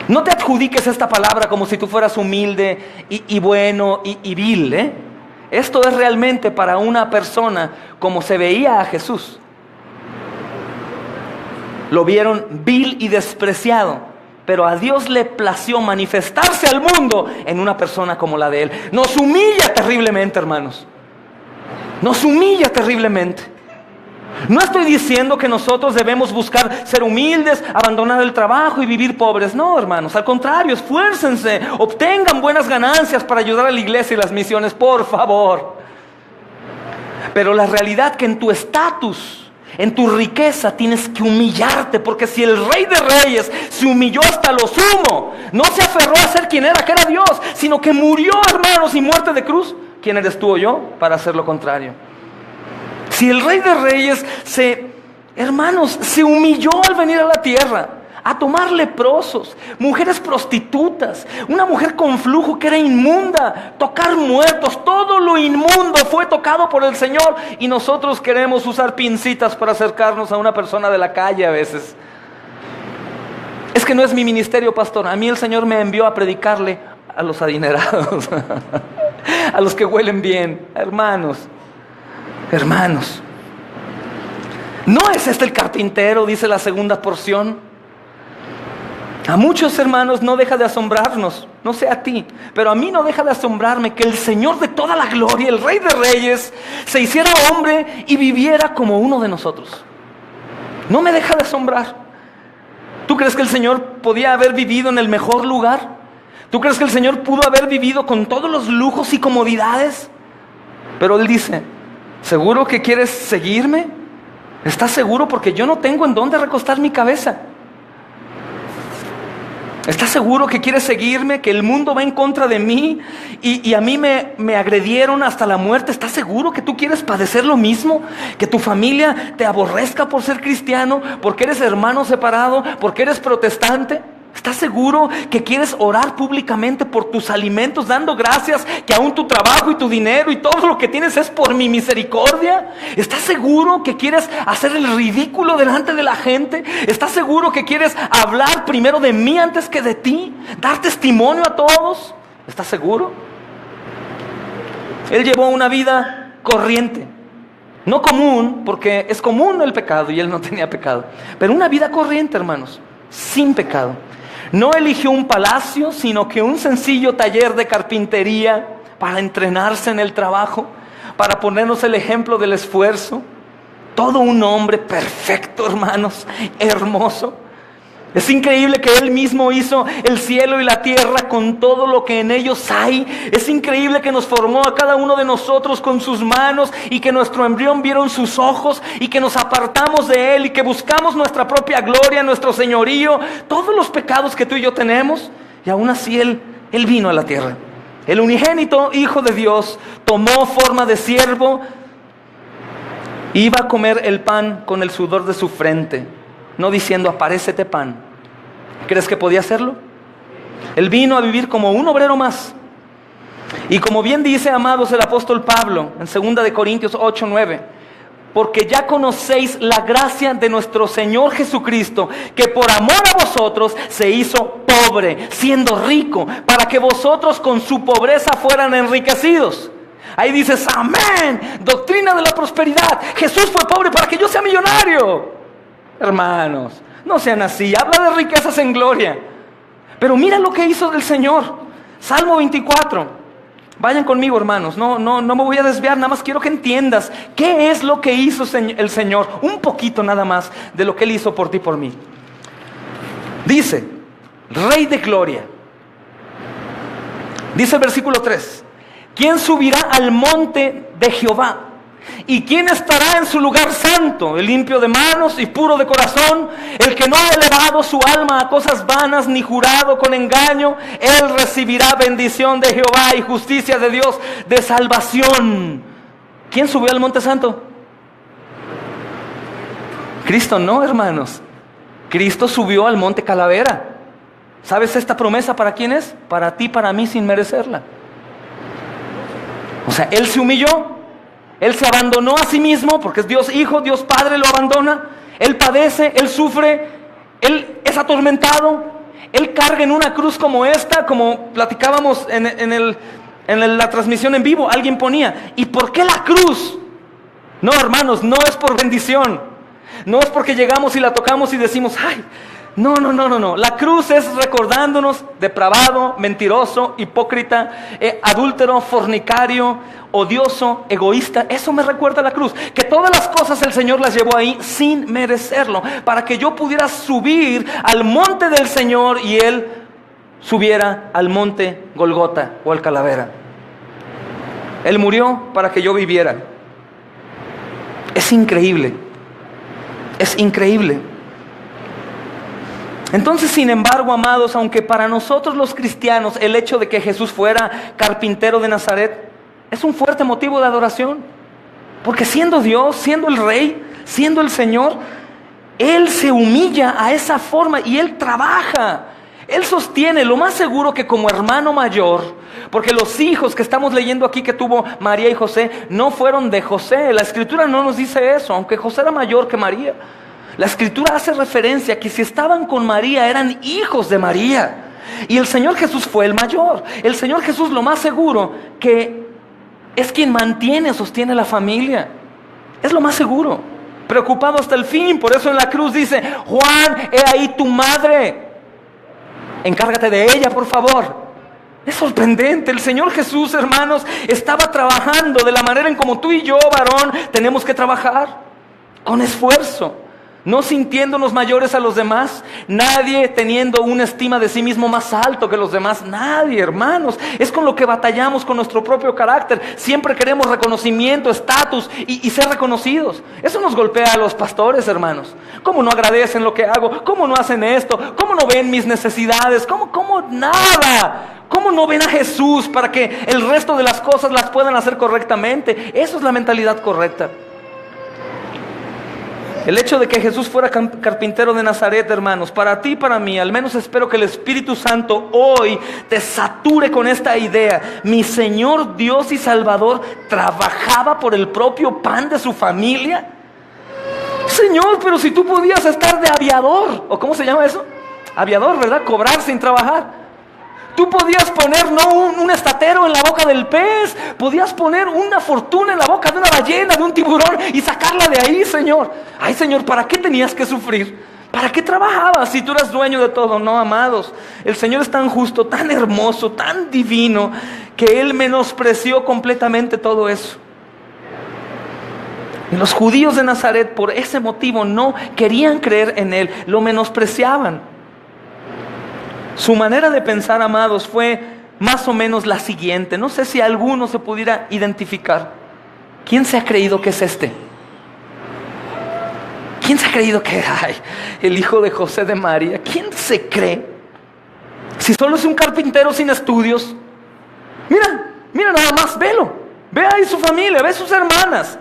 No te adjudiques esta palabra como si tú fueras humilde y bueno y vil, Esto es realmente para una persona como se veía a Jesús. Lo vieron vil y despreciado, pero a Dios le plació manifestarse al mundo en una persona como la de Él. Nos humilla terriblemente, hermanos. Nos humilla terriblemente. No estoy diciendo que nosotros debemos buscar ser humildes, abandonar el trabajo y vivir pobres. No, hermanos, al contrario, esfuércense, obtengan buenas ganancias para ayudar a la iglesia y las misiones, por favor. Pero la realidad que en tu estatus, en tu riqueza, tienes que humillarte, porque si el Rey de Reyes se humilló hasta lo sumo, no se aferró a ser quien era, que era Dios, sino que murió, hermanos, y muerte de cruz, ¿quién eres tú o yo para hacer lo contrario? Si el Rey de Reyes hermanos, se humilló al venir a la tierra, a tomar leprosos, mujeres prostitutas, una mujer con flujo que era inmunda, tocar muertos, todo lo inmundo fue tocado por el Señor, y nosotros queremos usar pincitas para acercarnos a una persona de la calle a veces. Es que no es mi ministerio, pastor. A mí el Señor me envió a predicarle a los adinerados, a los que huelen bien. Hermanos, ¿no es este el carpintero?, dice la segunda porción. A muchos hermanos no deja de asombrarnos, no sé a ti, pero a mí no deja de asombrarme que el Señor de toda la gloria, el Rey de Reyes, se hiciera hombre y viviera como uno de nosotros. No me deja de asombrar. ¿Tú crees que el Señor podía haber vivido en el mejor lugar? ¿Tú crees que el Señor pudo haber vivido con todos los lujos y comodidades? Pero Él dice: ¿seguro que quieres seguirme? ¿Estás seguro? Porque yo no tengo en dónde recostar mi cabeza. ¿Estás seguro que quieres seguirme? Que el mundo va en contra de mí y a mí me agredieron hasta la muerte. ¿Estás seguro que tú quieres padecer lo mismo? ¿Que tu familia te aborrezca por ser cristiano? ¿Porque eres hermano separado? ¿Porque eres protestante? ¿Estás seguro que quieres orar públicamente por tus alimentos, dando gracias que aún tu trabajo y tu dinero y todo lo que tienes es por mi misericordia? ¿Estás seguro que quieres hacer el ridículo delante de la gente? ¿Estás seguro que quieres hablar primero de mí antes que de ti? ¿Dar testimonio a todos? ¿Estás seguro? Él llevó una vida corriente. No común, porque es común el pecado y él no tenía pecado. Pero una vida corriente, hermanos, sin pecado. No eligió un palacio, sino que un sencillo taller de carpintería para entrenarse en el trabajo, para ponernos el ejemplo del esfuerzo. Todo un hombre perfecto, hermanos, hermoso. Es increíble que Él mismo hizo el cielo y la tierra con todo lo que en ellos hay. Es increíble que nos formó a cada uno de nosotros con sus manos y que nuestro embrión vieron sus ojos y que nos apartamos de Él y que buscamos nuestra propia gloria, nuestro señorío, todos los pecados que tú y yo tenemos, y aún así Él vino a la tierra. El unigénito Hijo de Dios tomó forma de siervo, iba a comer el pan con el sudor de su frente, no diciendo: aparécete pan. ¿Crees que podía hacerlo? Él vino a vivir como un obrero más. Y como bien dice, amados, el apóstol Pablo en 2 de Corintios 8:9, porque ya conocéis la gracia de nuestro Señor Jesucristo, que por amor a vosotros se hizo pobre, siendo rico, para que vosotros con su pobreza fueran enriquecidos. Ahí dices: amén, doctrina de la prosperidad. Jesús fue pobre para que yo sea millonario. Hermanos, no sean así. Habla de riquezas en gloria. Pero mira lo que hizo el Señor. Salmo 24. Vayan conmigo, hermanos. No me voy a desviar. Nada más quiero que entiendas qué es lo que hizo el Señor. Un poquito nada más de lo que Él hizo por ti y por mí. Dice: Rey de gloria. Dice el versículo 3: ¿quién subirá al monte de Jehová? ¿Y quién estará en su lugar santo? El limpio de manos y puro de corazón, el que no ha elevado su alma a cosas vanas ni jurado con engaño. Él recibirá bendición de Jehová y justicia de Dios de salvación. ¿Quién subió al monte santo? Cristo no, hermanos. Cristo subió al monte Calavera. ¿Sabes esta promesa para quién es? Para ti, para mí, sin merecerla. O sea, Él se humilló. Él se abandonó a sí mismo, porque es Dios Hijo, Dios Padre lo abandona. Él padece, Él sufre, Él es atormentado. Él carga en una cruz como esta, como platicábamos en la transmisión en vivo. Alguien ponía: ¿y por qué la cruz? No, hermanos, no es por bendición. No es porque llegamos y la tocamos y decimos: ¡ay! No. La cruz es recordándonos: depravado, mentiroso, hipócrita, adúltero, fornicario, odioso, egoísta. Eso me recuerda a la cruz. Que todas las cosas el Señor las llevó ahí sin merecerlo, para que yo pudiera subir al monte del Señor y Él subiera al monte Golgota o al Calavera. Él murió para que yo viviera. Es increíble. Es increíble. Entonces, sin embargo, amados, aunque para nosotros los cristianos el hecho de que Jesús fuera carpintero de Nazaret es un fuerte motivo de adoración, Porque siendo Dios, siendo el Rey, siendo el Señor, Él se humilla a esa forma y Él trabaja. Él sostiene, lo más seguro que como hermano mayor, porque los hijos que estamos leyendo aquí que tuvo María y José no fueron de José. La Escritura no nos dice eso, aunque José era mayor que María. La Escritura hace referencia a que si estaban con María eran hijos de María. Y el Señor Jesús fue el mayor. El Señor Jesús, lo más seguro que es quien mantiene, sostiene la familia. Es lo más seguro. Preocupado hasta el fin. Por eso en la cruz dice: Juan, he ahí tu madre. Encárgate de ella, por favor. Es sorprendente. El Señor Jesús, hermanos, estaba trabajando de la manera en como tú y yo, varón, tenemos que trabajar. Con esfuerzo. No sintiéndonos mayores a los demás. Nadie teniendo una estima de sí mismo más alto que los demás. Nadie, hermanos. Es con lo que batallamos con nuestro propio carácter. Siempre queremos reconocimiento, estatus y ser reconocidos. Eso nos golpea a los pastores, hermanos. ¿Cómo no agradecen lo que hago? ¿Cómo no hacen esto? ¿Cómo no ven mis necesidades? ¿Cómo nada? ¿Cómo no ven a Jesús para que el resto de las cosas las puedan hacer correctamente? Eso es la mentalidad correcta. El hecho de que Jesús fuera carpintero de Nazaret, hermanos, para ti y para mí, al menos espero que el Espíritu Santo hoy te sature con esta idea. Mi Señor, Dios y Salvador trabajaba por el propio pan de su familia. Señor, pero si tú podías estar de aviador, ¿o cómo se llama eso? Aviador, ¿verdad? Cobrar sin trabajar. Tú podías poner un estatero en la boca del pez. Podías poner una fortuna en la boca de una ballena, de un tiburón, y sacarla de ahí, Señor. Ay, Señor, ¿para qué tenías que sufrir? ¿Para qué trabajabas si tú eras dueño de todo? No, amados. El Señor es tan justo, tan hermoso, tan divino, que Él menospreció completamente todo eso. Y los judíos de Nazaret, por ese motivo, no querían creer en Él. Lo menospreciaban. Su manera de pensar, amados, fue más o menos la siguiente. No sé si alguno se pudiera identificar. ¿Quién se ha creído que es este? ¿Quién se ha creído que es el hijo de José de María? ¿Quién se cree? Si solo es un carpintero sin estudios. Mira nada más, velo. Ve ahí su familia, ve sus hermanas.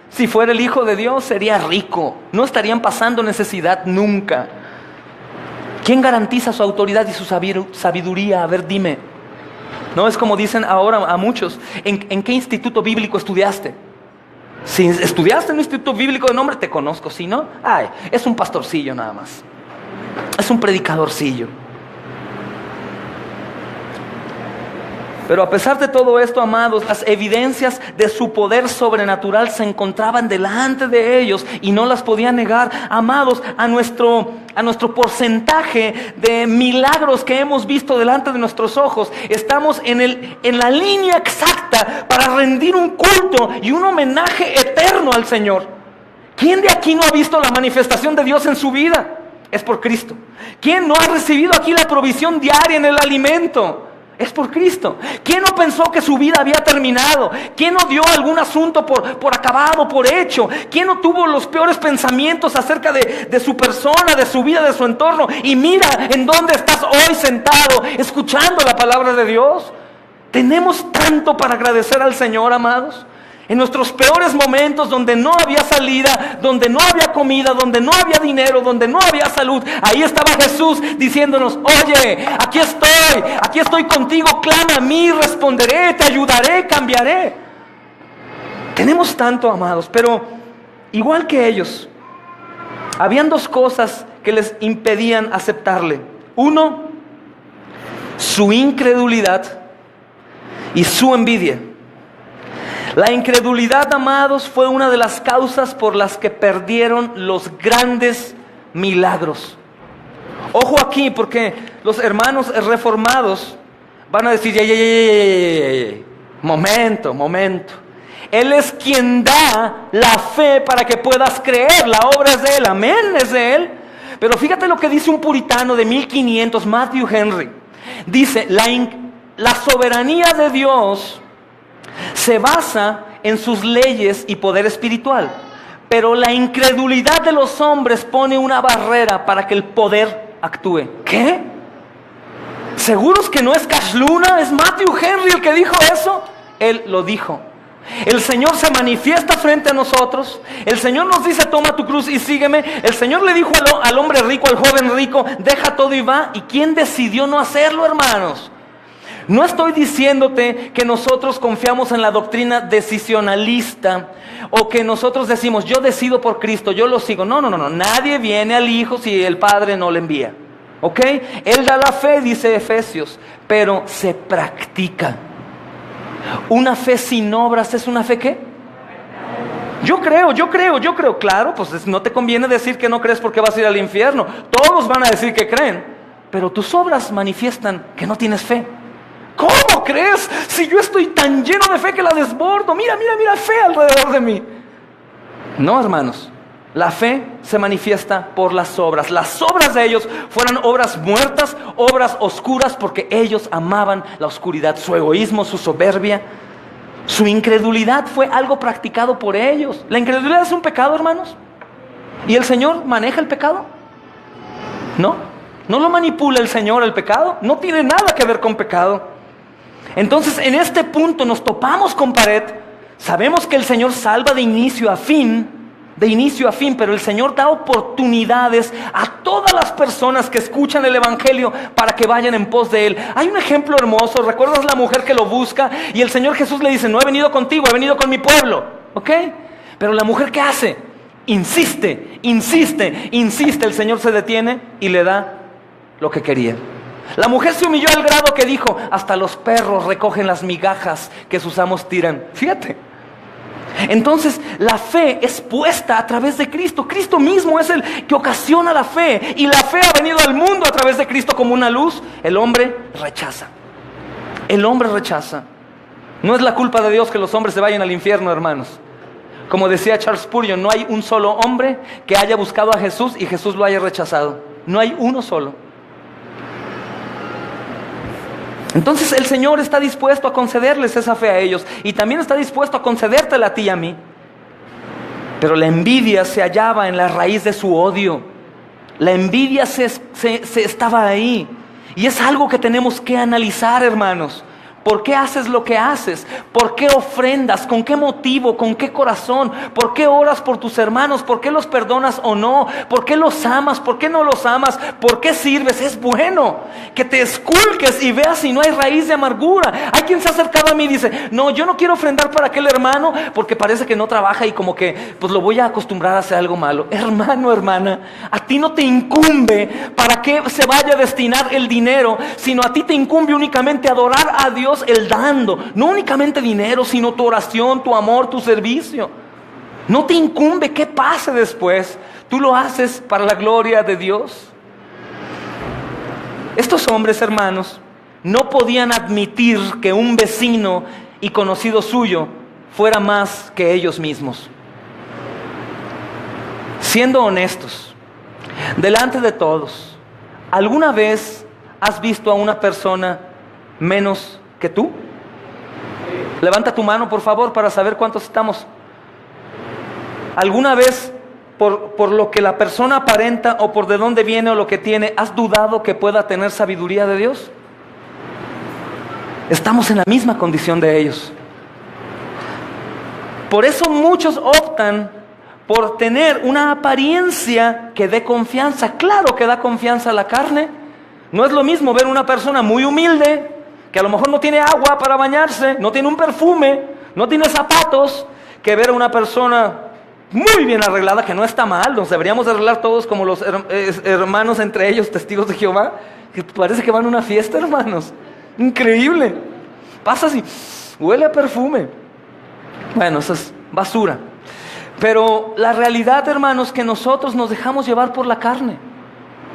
Si fuera el hijo de Dios sería rico. No estarían pasando necesidad nunca. ¿Quién garantiza su autoridad y su sabiduría? A ver, dime. No es como dicen ahora a muchos. ¿En qué instituto bíblico estudiaste? Si estudiaste en un instituto bíblico de nombre, te conozco. Si no, es un pastorcillo nada más. Es un predicadorcillo. Pero a pesar de todo esto, amados, las evidencias de su poder sobrenatural se encontraban delante de ellos y no las podían negar. Amados, a nuestro porcentaje de milagros que hemos visto delante de nuestros ojos, estamos en la línea exacta para rendir un culto y un homenaje eterno al Señor. ¿Quién de aquí no ha visto la manifestación de Dios en su vida? Es por Cristo. ¿Quién no ha recibido aquí la provisión diaria en el alimento? Es por Cristo. ¿Quién no pensó que su vida había terminado? ¿Quién no dio algún asunto por acabado, por hecho? ¿Quién no tuvo los peores pensamientos acerca de su persona, de su vida, de su entorno? Y mira en dónde estás hoy sentado, escuchando la palabra de Dios. Tenemos tanto para agradecer al Señor, amados. En nuestros peores momentos, donde no había salida, donde no había comida, donde no había dinero, donde no había salud, ahí estaba Jesús diciéndonos: oye, aquí estoy contigo, clama a mí, responderé, te ayudaré, cambiaré. Tenemos tanto, amados, pero igual que ellos, habían dos cosas que les impedían aceptarle. Uno, su incredulidad y su envidia. La incredulidad, amados, fue una de las causas por las que perdieron los grandes milagros. Ojo aquí, porque los hermanos reformados van a decir: momento. Él es quien da la fe para que puedas creer. La obra es de Él, amén, es de Él. Pero fíjate lo que dice un puritano de 1500, Matthew Henry. Dice: la soberanía de Dios se basa en sus leyes y poder espiritual, pero la incredulidad de los hombres pone una barrera para que el poder actúe. ¿Qué? ¿Seguros que no es Cash Luna? ¿Es Matthew Henry el que dijo eso? Él lo dijo. El Señor se manifiesta frente a nosotros. El Señor nos dice, toma tu cruz y sígueme. El Señor le dijo al hombre rico, al joven rico, deja todo y va. ¿Y quién decidió no hacerlo, hermanos? No estoy diciéndote que nosotros confiamos en la doctrina decisionalista o que nosotros decimos, yo decido por Cristo, yo lo sigo. No. Nadie viene al Hijo si el Padre no le envía. ¿Ok? Él da la fe, dice Efesios, pero se practica. Una fe sin obras es una fe ¿qué? Yo creo. Claro, pues no te conviene decir que no crees porque vas a ir al infierno. Todos van a decir que creen, pero tus obras manifiestan que no tienes fe. ¿Cómo crees? Si yo estoy tan lleno de fe que la desbordo. Mira fe alrededor de mí. No, hermanos. La fe se manifiesta por las obras. Las obras de ellos fueron obras muertas, obras oscuras, porque ellos amaban la oscuridad. Su egoísmo, su soberbia, su incredulidad fue algo practicado por ellos. ¿La incredulidad es un pecado, hermanos? ¿Y el Señor maneja el pecado? No lo manipula el Señor el pecado. No tiene nada que ver con pecado. Entonces, en este punto nos topamos con pared. Sabemos que el Señor salva de inicio a fin, pero el Señor da oportunidades a todas las personas que escuchan el Evangelio para que vayan en pos de Él. Hay un ejemplo hermoso. ¿Recuerdas la mujer que lo busca? Y el Señor Jesús le dice, no he venido contigo, he venido con mi pueblo. ¿Ok? Pero la mujer, ¿qué hace? Insiste. El Señor se detiene y le da lo que quería. La mujer se humilló al grado que dijo, hasta los perros recogen las migajas que sus amos tiran. Fíjate. Entonces la fe es puesta a través de Cristo. Cristo mismo es el que ocasiona la fe. Y la fe ha venido al mundo a través de Cristo como una luz. El hombre rechaza. No es la culpa de Dios que los hombres se vayan al infierno, hermanos. Como decía Charles Spurgeon, no hay un solo hombre que haya buscado a Jesús y Jesús lo haya rechazado. No hay uno solo. Entonces el Señor está dispuesto a concederles esa fe a ellos, y también está dispuesto a concedértela a ti y a mí. Pero la envidia se hallaba en la raíz de su odio. La envidia se estaba ahí, y es algo que tenemos que analizar, hermanos. ¿Por qué haces lo que haces? ¿Por qué ofrendas? ¿Con qué motivo? ¿Con qué corazón? ¿Por qué oras por tus hermanos? ¿Por qué los perdonas o no? ¿Por qué los amas? ¿Por qué no los amas? ¿Por qué sirves? Es bueno que te esculques y veas si no hay raíz de amargura. Hay quien se ha acercado a mí y dice, no, yo no quiero ofrendar para aquel hermano porque parece que no trabaja y como que pues lo voy a acostumbrar a hacer algo malo. Hermano, hermana, a ti no te incumbe para qué se vaya a destinar el dinero, sino a ti te incumbe únicamente adorar a Dios el dando, no únicamente dinero, sino tu oración, tu amor, tu servicio. No te incumbe qué pase después. Tú lo haces para la gloria de Dios. Estos hombres, hermanos, no podían admitir que un vecino y conocido suyo fuera más que ellos mismos. Siendo honestos, delante de todos, ¿alguna vez has visto a una persona menos que tú? Levanta tu mano, por favor, para saber cuántos estamos. ¿Alguna vez, por lo que la persona aparenta o por de dónde viene o lo que tiene, has dudado que pueda tener sabiduría de Dios? Estamos en la misma condición de ellos. Por eso muchos optan por tener una apariencia que dé confianza. Claro que da confianza a la carne. No es lo mismo ver una persona muy humilde, que a lo mejor no tiene agua para bañarse, no tiene un perfume, no tiene zapatos, que ver a una persona muy bien arreglada, que no está mal. Nos deberíamos arreglar todos como los hermanos entre ellos, testigos de Jehová, que parece que van a una fiesta, hermanos. Increíble. Pasas y huele a perfume. Bueno, eso es basura. Pero la realidad, hermanos, que nosotros nos dejamos llevar por la carne.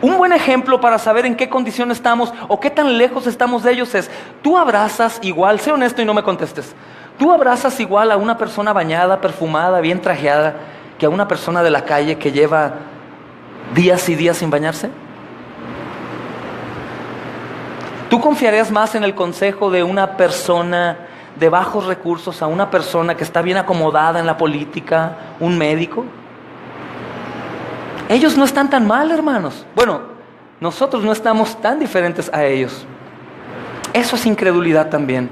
Un buen ejemplo para saber en qué condición estamos o qué tan lejos estamos de ellos es, tú abrazas igual, sé honesto y no me contestes, tú abrazas igual a una persona bañada, perfumada, bien trajeada, que a una persona de la calle que lleva días y días sin bañarse. ¿Tú confiarías más en el consejo de una persona de bajos recursos a una persona que está bien acomodada en la política, un médico? Ellos no están tan mal, hermanos. Bueno, nosotros no estamos tan diferentes a ellos. Eso es incredulidad también.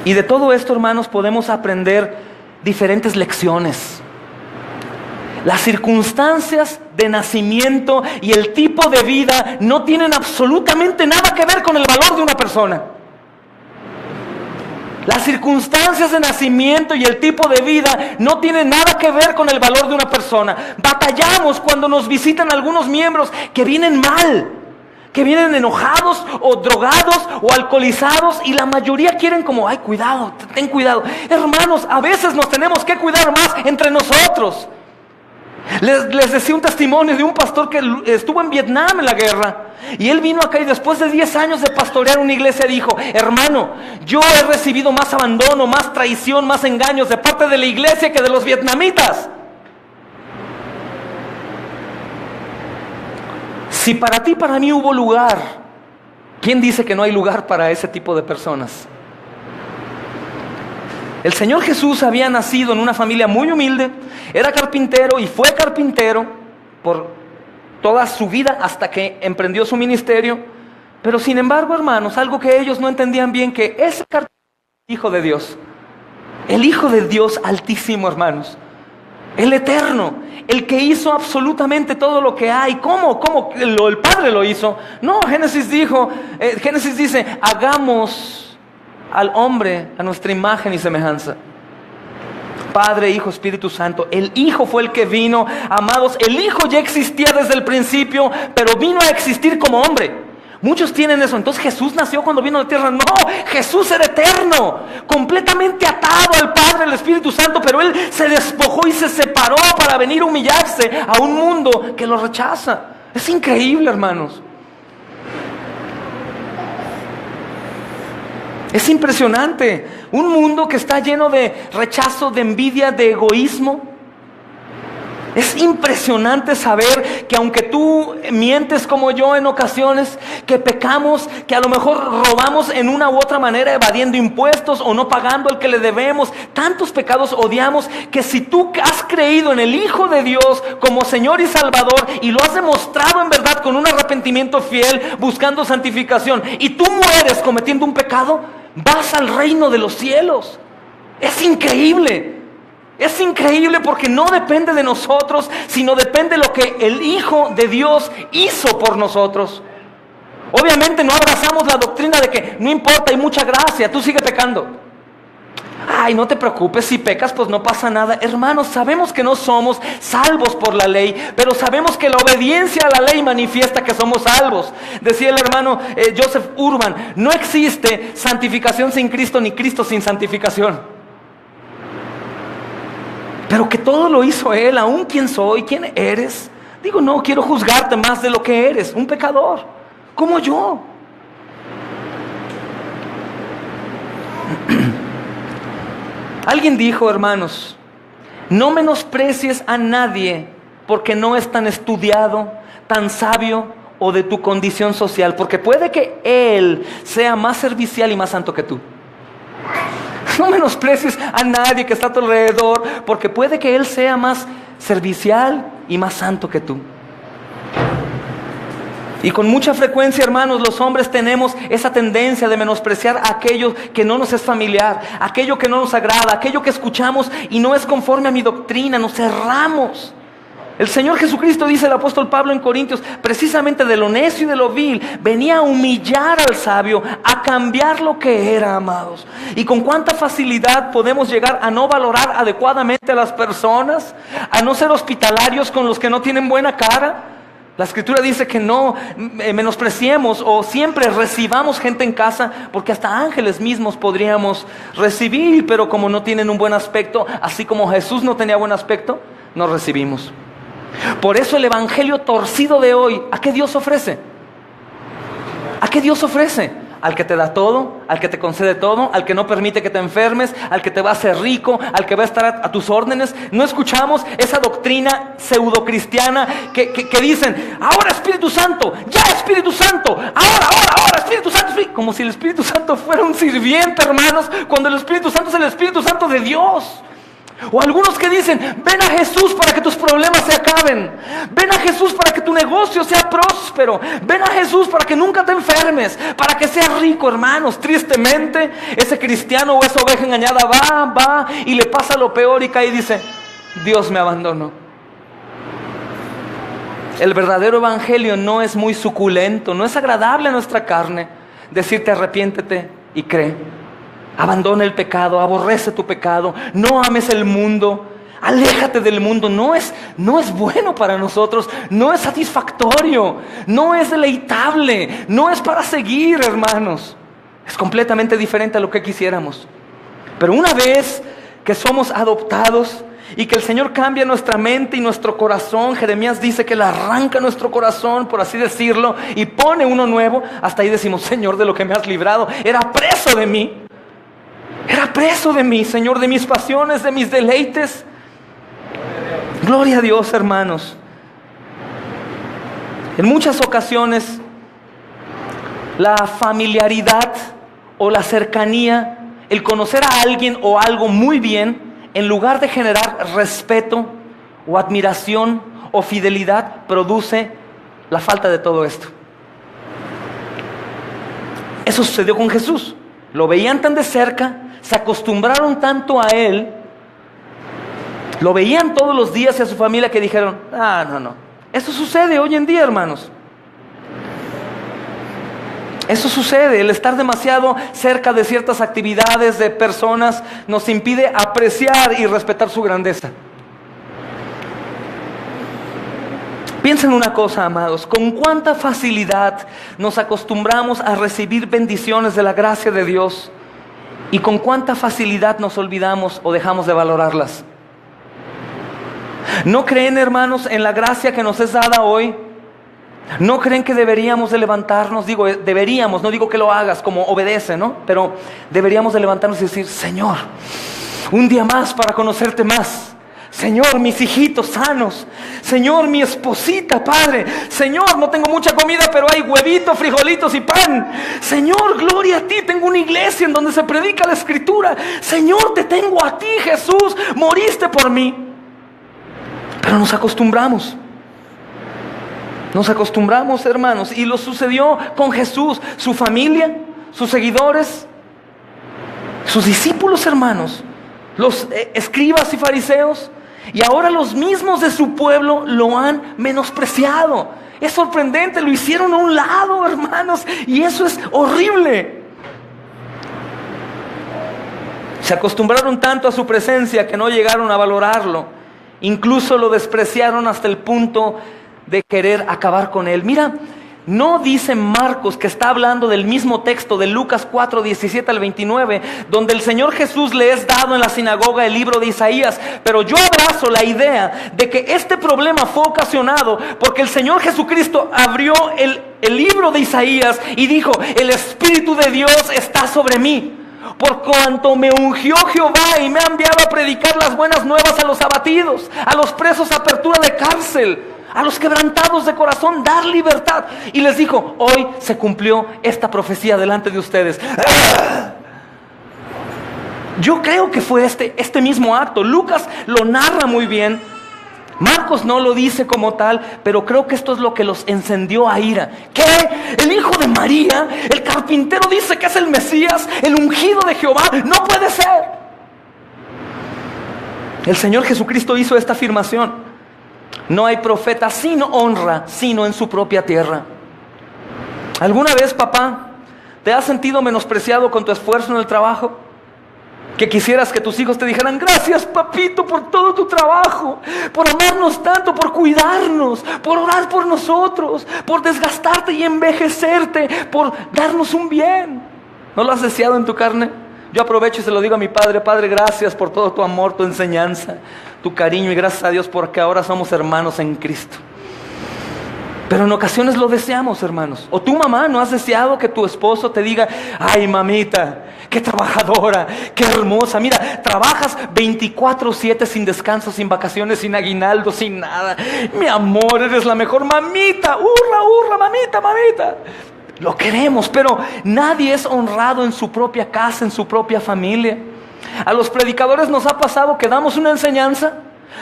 Y de todo esto, hermanos, podemos aprender diferentes lecciones. Las circunstancias de nacimiento y el tipo de vida no tienen absolutamente nada que ver con el valor de una persona. Las circunstancias de nacimiento y el tipo de vida no tienen nada que ver con el valor de una persona. Batallamos cuando nos visitan algunos miembros que vienen mal, que vienen enojados o drogados o alcoholizados, y la mayoría quieren como, ay, cuidado, ten cuidado. Hermanos, a veces nos tenemos que cuidar más entre nosotros. Les decía un testimonio de un pastor que estuvo en Vietnam en la guerra, y él vino acá y después de 10 años de pastorear una iglesia dijo: hermano, yo he recibido más abandono, más traición, más engaños de parte de la iglesia que de los vietnamitas. Si para ti, para mí hubo lugar, ¿quién dice que no hay lugar para ese tipo de personas? El Señor Jesús había nacido en una familia muy humilde, era carpintero y fue carpintero por toda su vida hasta que emprendió su ministerio. Pero sin embargo, hermanos, algo que ellos no entendían bien, que ese carpintero es el Hijo de Dios. El Hijo de Dios Altísimo, hermanos. El Eterno, el que hizo absolutamente todo lo que hay. ¿Cómo el Padre lo hizo? No, Génesis dice, hagamos al hombre a nuestra imagen y semejanza. Padre, Hijo, Espíritu Santo. El Hijo fue el que vino, amados. El Hijo ya existía desde el principio, pero vino a existir como hombre. Muchos tienen eso. Entonces Jesús nació cuando vino a la tierra. No, Jesús era eterno, completamente atado al Padre, al Espíritu Santo, pero Él se despojó y se separó para venir a humillarse a un mundo que lo rechaza. Es increíble, hermanos. Es impresionante. Un mundo que está lleno de rechazo, de envidia, de egoísmo. Es impresionante saber que aunque tú mientes como yo en ocasiones, que pecamos, que a lo mejor robamos en una u otra manera, evadiendo impuestos o no pagando al que le debemos, tantos pecados odiamos, que si tú has creído en el Hijo de Dios como Señor y Salvador y lo has demostrado en verdad con un arrepentimiento fiel, buscando santificación, y tú mueres cometiendo un pecado, vas al reino de los cielos. Es increíble. Es increíble porque no depende de nosotros, sino depende de lo que el Hijo de Dios hizo por nosotros. Obviamente no abrazamos la doctrina de que no importa, hay mucha gracia, tú sigue pecando. Ay, no te preocupes, si pecas pues no pasa nada. Hermanos, sabemos que no somos salvos por la ley, pero sabemos que la obediencia a la ley manifiesta que somos salvos. Decía el hermano Joseph Urban, no existe santificación sin Cristo ni Cristo sin santificación. Pero que todo lo hizo Él, aún quién soy, quién eres. Digo, no quiero juzgarte más de lo que eres, un pecador, como yo. Alguien dijo, hermanos, no menosprecies a nadie porque no es tan estudiado, tan sabio o de tu condición social, porque puede que él sea más servicial y más santo que tú. No menosprecies a nadie que está a tu alrededor, porque puede que él sea más servicial y más santo que tú. Y con mucha frecuencia, hermanos, los hombres tenemos esa tendencia de menospreciar a aquello que no nos es familiar, aquello que no nos agrada, aquello que escuchamos y no es conforme a mi doctrina, nos cerramos. El Señor Jesucristo, dice el apóstol Pablo en Corintios, precisamente de lo necio y de lo vil, venía a humillar al sabio, a cambiar lo que era, amados. Y con cuánta facilidad podemos llegar a no valorar adecuadamente a las personas, a no ser hospitalarios con los que no tienen buena cara. La Escritura dice que no menospreciemos o siempre recibamos gente en casa, porque hasta ángeles mismos podríamos recibir, pero como no tienen un buen aspecto, así como Jesús no tenía buen aspecto, no recibimos. Por eso el evangelio torcido de hoy, ¿a qué Dios ofrece? ¿A qué Dios ofrece? Al que te da todo, al que te concede todo, al que no permite que te enfermes, al que te va a hacer rico, al que va a estar a tus órdenes. No escuchamos esa doctrina pseudocristiana que dicen, ahora Espíritu Santo, ya Espíritu Santo, ahora Espíritu Santo, como si el Espíritu Santo fuera un sirviente, hermanos, cuando el Espíritu Santo es el Espíritu Santo de Dios. O algunos que dicen, ven a Jesús para que tus problemas se acaben. Ven a Jesús para que tu negocio sea próspero. Ven a Jesús para que nunca te enfermes, para que seas rico, hermanos. Tristemente, ese cristiano o esa oveja engañada va y le pasa lo peor y cae y dice, Dios me abandonó. El verdadero evangelio no es muy suculento, no es agradable a nuestra carne. Decirte arrepiéntete y cree. Abandona el pecado, aborrece tu pecado, no ames el mundo, aléjate del mundo. No es bueno para nosotros, no es satisfactorio, no es deleitable, no es para seguir, hermanos. Es completamente diferente a lo que quisiéramos. Pero una vez que somos adoptados y que el Señor cambia nuestra mente y nuestro corazón, Jeremías dice que Él arranca nuestro corazón, por así decirlo, y pone uno nuevo. Hasta ahí decimos, Señor, de lo que me has librado, era preso de mí. Era preso de mí, Señor, de mis pasiones, de mis deleites. Gloria a Dios, hermanos. En muchas ocasiones, la familiaridad o la cercanía, el conocer a alguien o algo muy bien, en lugar de generar respeto o admiración o fidelidad, produce la falta de todo esto. Eso sucedió con Jesús. Lo veían tan de cerca, se acostumbraron tanto a Él, lo veían todos los días y a su familia, que dijeron, no. Eso sucede hoy en día, hermanos. Eso sucede, el estar demasiado cerca de ciertas actividades, de personas, nos impide apreciar y respetar su grandeza. Piensen una cosa, amados, con cuánta facilidad nos acostumbramos a recibir bendiciones de la gracia de Dios y con cuánta facilidad nos olvidamos o dejamos de valorarlas. ¿No creen, hermanos, en la gracia que nos es dada hoy? ¿No creen que deberíamos de levantarnos? Digo, deberíamos, no digo que lo hagas como obedece, ¿no? Pero deberíamos de levantarnos y decir, Señor, un día más para conocerte más. Señor, mis hijitos sanos. Señor, mi esposita, Padre. Señor, no tengo mucha comida, pero hay huevitos, frijolitos y pan. Señor, gloria a ti, tengo una iglesia en donde se predica la Escritura. Señor, te tengo a ti, Jesús, moriste por mí. Pero nos acostumbramos. Nos acostumbramos, hermanos, y lo sucedió con Jesús, su familia, sus seguidores, sus discípulos, hermanos, los escribas y fariseos, y ahora los mismos de su pueblo lo han menospreciado. Es sorprendente, lo hicieron a un lado, hermanos, y eso es horrible. Se acostumbraron tanto a su presencia que no llegaron a valorarlo, incluso lo despreciaron hasta el punto de querer acabar con él. Mira, no dice Marcos, que está hablando del mismo texto de Lucas 4, 17 al 29, donde el Señor Jesús le es dado en la sinagoga el libro de Isaías. Pero yo abrazo la idea de que este problema fue ocasionado porque el Señor Jesucristo abrió el libro de Isaías y dijo, el Espíritu de Dios está sobre mí, por cuanto me ungió Jehová y me ha enviado a predicar las buenas nuevas a los abatidos, a los presos apertura de cárcel, a los quebrantados de corazón, dar libertad. Y les dijo, hoy se cumplió esta profecía delante de ustedes. Yo creo que fue este mismo acto. Lucas lo narra muy bien. Marcos no lo dice como tal, pero creo que esto es lo que los encendió a ira. ¿Qué? El hijo de María, el carpintero, dice que es el Mesías, el ungido de Jehová. No puede ser. El Señor Jesucristo hizo esta afirmación. No hay profeta sin honra, sino en su propia tierra. ¿Alguna vez, papá, te has sentido menospreciado con tu esfuerzo en el trabajo? Que quisieras que tus hijos te dijeran, gracias, papito, por todo tu trabajo, por amarnos tanto, por cuidarnos, por orar por nosotros, por desgastarte y envejecerte, por darnos un bien. ¿No lo has deseado en tu carne? Yo aprovecho y se lo digo a mi padre. Padre, gracias por todo tu amor, tu enseñanza, tu cariño, y gracias a Dios porque ahora somos hermanos en Cristo. Pero en ocasiones lo deseamos, hermanos. O tu mamá, ¿no has deseado que tu esposo te diga, ay, mamita, qué trabajadora, qué hermosa? Mira, trabajas 24/7 sin descanso, sin vacaciones, sin aguinaldo, sin nada. Mi amor, eres la mejor, mamita. Hurra, hurra, mamita, mamita. Lo queremos, pero nadie es honrado en su propia casa, en su propia familia. A los predicadores nos ha pasado que damos una enseñanza,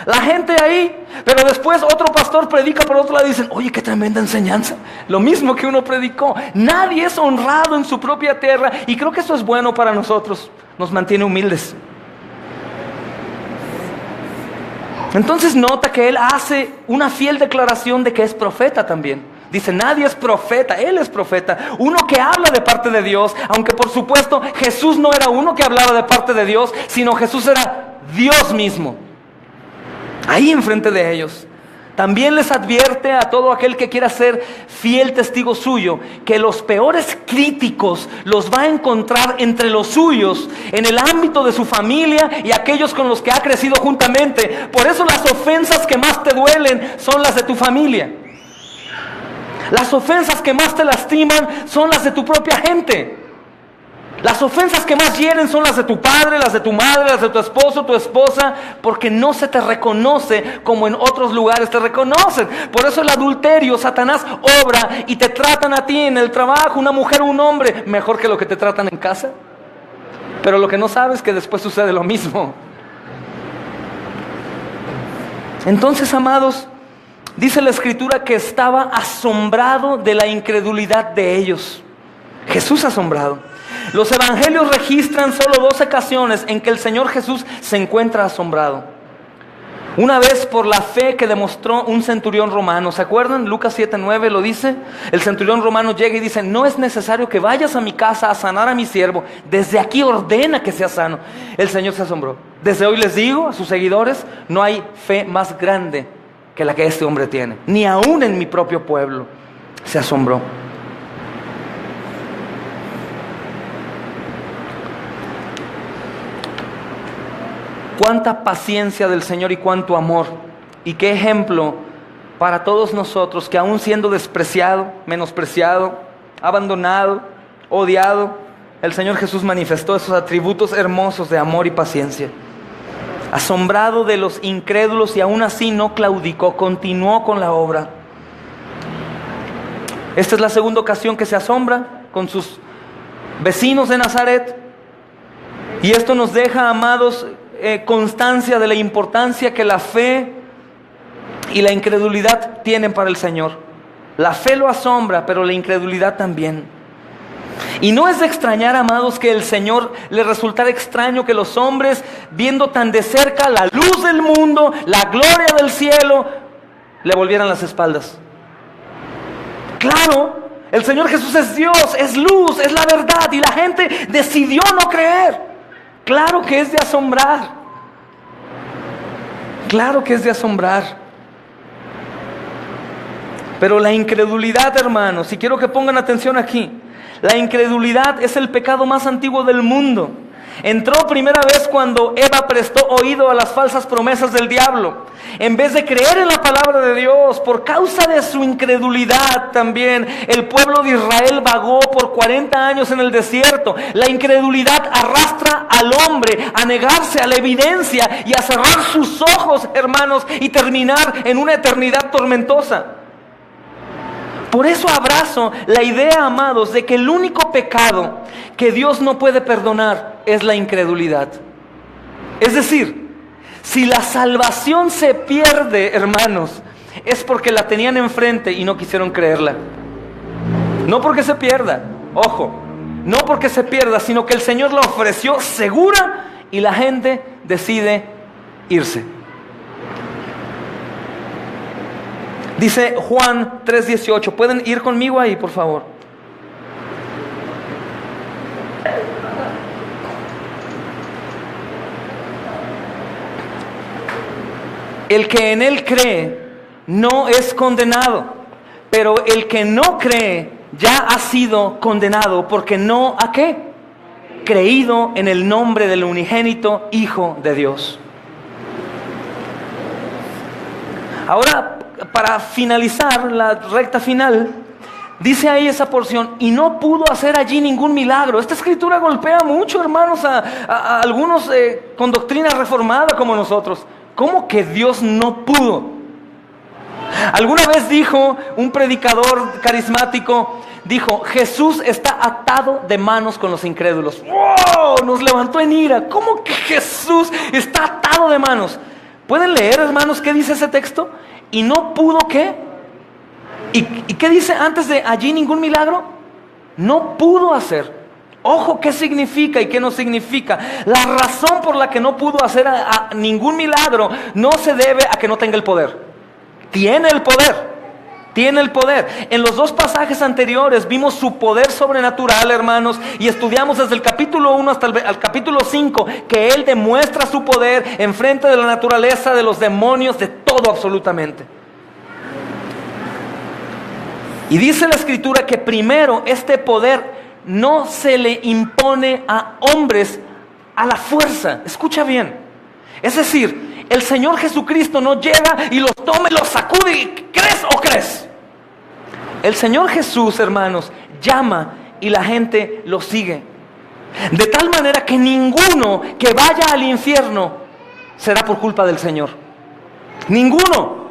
la gente ahí, pero después otro pastor predica por otro lado y dicen, oye, qué tremenda enseñanza, lo mismo que uno predicó. Nadie es honrado en su propia tierra, y creo que eso es bueno para nosotros, nos mantiene humildes. Entonces nota que él hace una fiel declaración de que es profeta también. Dice, nadie es profeta, él es profeta, uno que habla de parte de Dios, aunque por supuesto Jesús no era uno que hablaba de parte de Dios, sino Jesús era Dios mismo, ahí enfrente de ellos. También les advierte a todo aquel que quiera ser fiel testigo suyo, que los peores críticos los va a encontrar entre los suyos, en el ámbito de su familia y aquellos con los que ha crecido juntamente. Por eso las ofensas que más te duelen son las de tu familia. Las ofensas que más te lastiman son las de tu propia gente. Las ofensas que más hieren son las de tu padre, las de tu madre, las de tu esposo, tu esposa, porque no se te reconoce como en otros lugares te reconocen. Por eso el adulterio, Satanás obra y te tratan a ti en el trabajo, una mujer o un hombre, mejor que lo que te tratan en casa. Pero lo que no sabes es que después sucede lo mismo. Entonces, amados, dice la Escritura que estaba asombrado de la incredulidad de ellos. Jesús asombrado. Los evangelios registran solo 2 ocasiones en que el Señor Jesús se encuentra asombrado. Una vez por la fe que demostró un centurión romano. ¿Se acuerdan? Lucas 7:9 lo dice. El centurión romano llega y dice, no es necesario que vayas a mi casa a sanar a mi siervo. Desde aquí ordena que sea sano. El Señor se asombró. Desde hoy les digo a sus seguidores, no hay fe más grande que la que este hombre tiene. Ni aún en mi propio pueblo. Se asombró. Cuánta paciencia del Señor y cuánto amor. Y qué ejemplo para todos nosotros que aún siendo despreciado, menospreciado, abandonado, odiado, el Señor Jesús manifestó esos atributos hermosos de amor y paciencia. Asombrado de los incrédulos y aún así no claudicó, continuó con la obra. Esta es la segunda ocasión que se asombra con sus vecinos de Nazaret. Y esto nos deja, amados, constancia de la importancia que la fe y la incredulidad tienen para el Señor. La fe lo asombra, pero la incredulidad también. Y no es de extrañar, amados, que el Señor le resultara extraño que los hombres, viendo tan de cerca la luz del mundo, la gloria del cielo, le volvieran las espaldas. Claro, el Señor Jesús es Dios, es luz, es la verdad, y la gente decidió no creer. Claro que es de asombrar. Claro que es de asombrar. Pero la incredulidad, hermanos, y quiero que pongan atención aquí, la incredulidad es el pecado más antiguo del mundo. Entró primera vez cuando Eva prestó oído a las falsas promesas del diablo. En vez de creer en la palabra de Dios, por causa de su incredulidad también, el pueblo de Israel vagó por 40 años en el desierto. La incredulidad arrastra al hombre a negarse a la evidencia y a cerrar sus ojos, hermanos, y terminar en una eternidad tormentosa. Por eso abrazo la idea, amados, de que el único pecado que Dios no puede perdonar es la incredulidad. Es decir, si la salvación se pierde, hermanos, es porque la tenían enfrente y no quisieron creerla. No porque se pierda, ojo, no porque se pierda, sino que el Señor la ofreció segura y la gente decide irse. Dice Juan 3:18. ¿Pueden ir conmigo ahí, por favor? El que en él cree no es condenado, pero el que no cree ya ha sido condenado, porque no ¿a qué? Creído en el nombre del unigénito Hijo de Dios. Ahora, para finalizar la recta final, dice ahí esa porción, y no pudo hacer allí ningún milagro. Esta escritura golpea mucho, hermanos, a algunos con doctrina reformada como nosotros. ¿Cómo que Dios no pudo? Alguna vez dijo un predicador carismático, dijo, Jesús está atado de manos con los incrédulos. ¡Wow! Nos levantó en ira. ¿Cómo que Jesús está atado de manos? ¿Pueden leer, hermanos, qué dice ese texto? ¿Y no pudo qué? ¿Y qué dice antes de allí ningún milagro? No pudo hacer. Ojo, ¿qué significa y qué no significa? La razón por la que no pudo hacer ningún milagro no se debe a que no tenga el poder. Tiene el poder. Tiene el poder. En los dos pasajes anteriores vimos su poder sobrenatural, hermanos, y estudiamos desde el capítulo 1 hasta el capítulo 5 que Él demuestra su poder en frente de la naturaleza, de los demonios, de todo absolutamente. Y dice la Escritura que primero este poder no se le impone a hombres a la fuerza. Escucha bien. Es decir, el Señor Jesucristo no llega y los toma y los sacude y ¿crees o crees? El Señor Jesús, hermanos, llama y la gente lo sigue. De tal manera que ninguno que vaya al infierno será por culpa del Señor. Ninguno.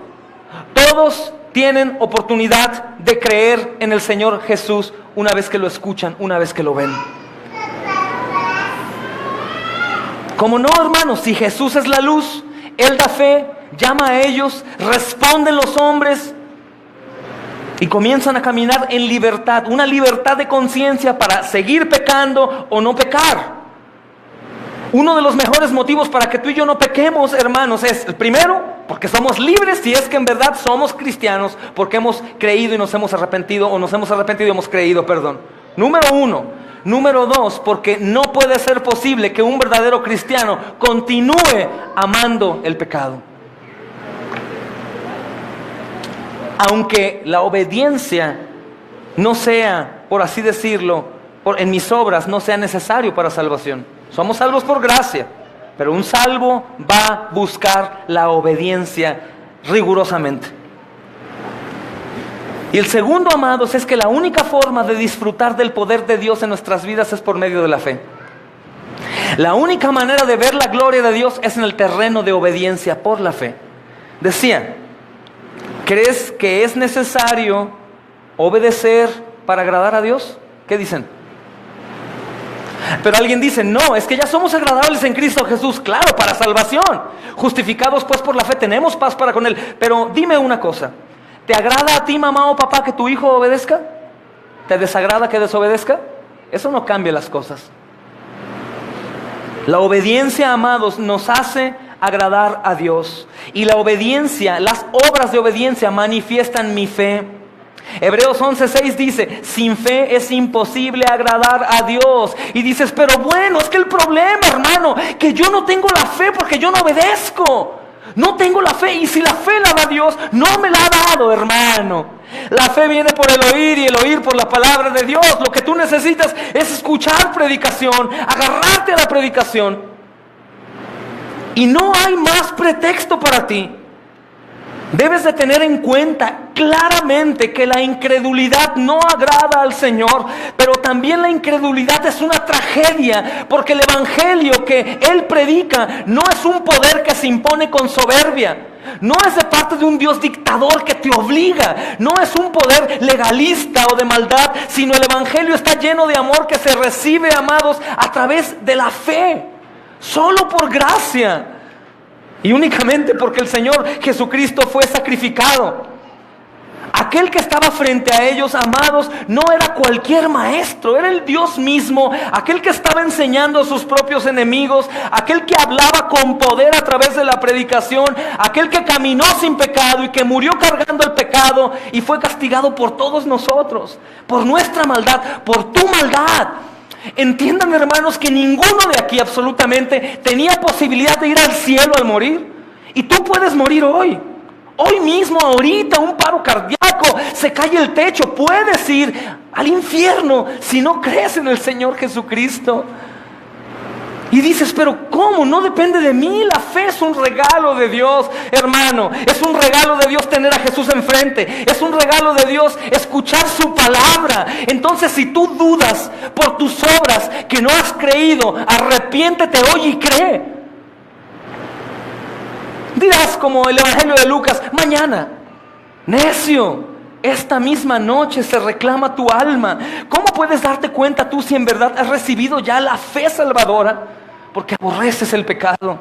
Todos tienen oportunidad de creer en el Señor Jesús una vez que lo escuchan, una vez que lo ven. ¿Cómo no, hermanos? Si Jesús es la luz, Él da fe, llama a ellos, responden los hombres y comienzan a caminar en libertad, una libertad de conciencia para seguir pecando o no pecar. Uno de los mejores motivos para que tú y yo no pequemos, hermanos, es el primero, porque somos libres si es que en verdad somos cristianos, porque hemos creído y nos hemos arrepentido, o nos hemos arrepentido y hemos creído, perdón. Número uno. Número dos, porque no puede ser posible que un verdadero cristiano continúe amando el pecado. Aunque la obediencia no sea, por así decirlo, en mis obras no sea necesario para salvación. Somos salvos por gracia, pero un salvo va a buscar la obediencia rigurosamente. Y el segundo, amados, es que la única forma de disfrutar del poder de Dios en nuestras vidas es por medio de la fe. La única manera de ver la gloria de Dios es en el terreno de obediencia por la fe. Decía, ¿crees que es necesario obedecer para agradar a Dios? ¿Qué dicen? Pero alguien dice, no, es que ya somos agradables en Cristo Jesús. Claro, para salvación. Justificados pues por la fe, tenemos paz para con Él. Pero dime una cosa, ¿te agrada a ti, mamá o papá, que tu hijo obedezca? ¿Te desagrada que desobedezca? Eso no cambia las cosas. La obediencia, amados, nos hace agradar a Dios. Y la obediencia, las obras de obediencia manifiestan mi fe. Hebreos 11:6 dice, sin fe es imposible agradar a Dios. Y dices, pero bueno, es que el problema, hermano, que yo no tengo la fe porque yo no obedezco. No tengo la fe, y si la fe la da Dios, no me la ha dado, hermano. La fe viene por el oír y el oír por la palabra de Dios. Lo que tú necesitas es escuchar predicación, agarrarte a la predicación. Y no hay más pretexto para ti. Debes de tener en cuenta claramente que la incredulidad no agrada al Señor, pero también la incredulidad es una tragedia, porque el evangelio que Él predica no es un poder que se impone con soberbia, no es de parte de un Dios dictador que te obliga, no es un poder legalista o de maldad, sino el evangelio está lleno de amor que se recibe, amados, a través de la fe, solo por gracia. Y únicamente porque el Señor Jesucristo fue sacrificado. Aquel que estaba frente a ellos, amados, no era cualquier maestro, era el Dios mismo, aquel que estaba enseñando a sus propios enemigos, aquel que hablaba con poder a través de la predicación, aquel que caminó sin pecado y que murió cargando el pecado y fue castigado por todos nosotros, por nuestra maldad, por tu maldad. Entiendan, hermanos, que ninguno de aquí absolutamente tenía posibilidad de ir al cielo al morir. Y tú puedes morir hoy. Hoy mismo, ahorita, un paro cardíaco, se cae el techo. Puedes ir al infierno si no crees en el Señor Jesucristo. Y dices, pero ¿cómo? No depende de mí. La fe es un regalo de Dios, hermano. Es un regalo de Dios tener a Jesús enfrente. Es un regalo de Dios escuchar su palabra. Entonces, si tú dudas por tus obras que no has creído, arrepiéntete hoy y cree. Dirás como el Evangelio de Lucas, mañana, necio, esta misma noche se reclama tu alma. ¿Cómo puedes darte cuenta tú si en verdad has recibido ya la fe salvadora? Porque aborreces el pecado,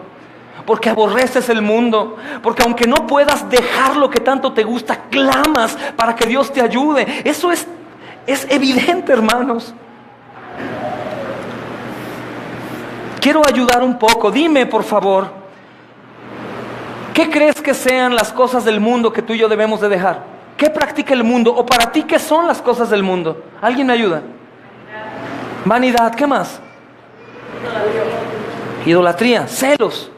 porque aborreces el mundo, porque aunque no puedas dejar lo que tanto te gusta, clamas para que Dios te ayude. Eso es evidente, hermanos. Quiero ayudar un poco. Dime, por favor, ¿qué crees que sean las cosas del mundo que tú y yo debemos de dejar? ¿Qué practica el mundo? O para ti, ¿qué son las cosas del mundo? ¿Alguien me ayuda? Vanidad, ¿qué más? Idolatría, celos,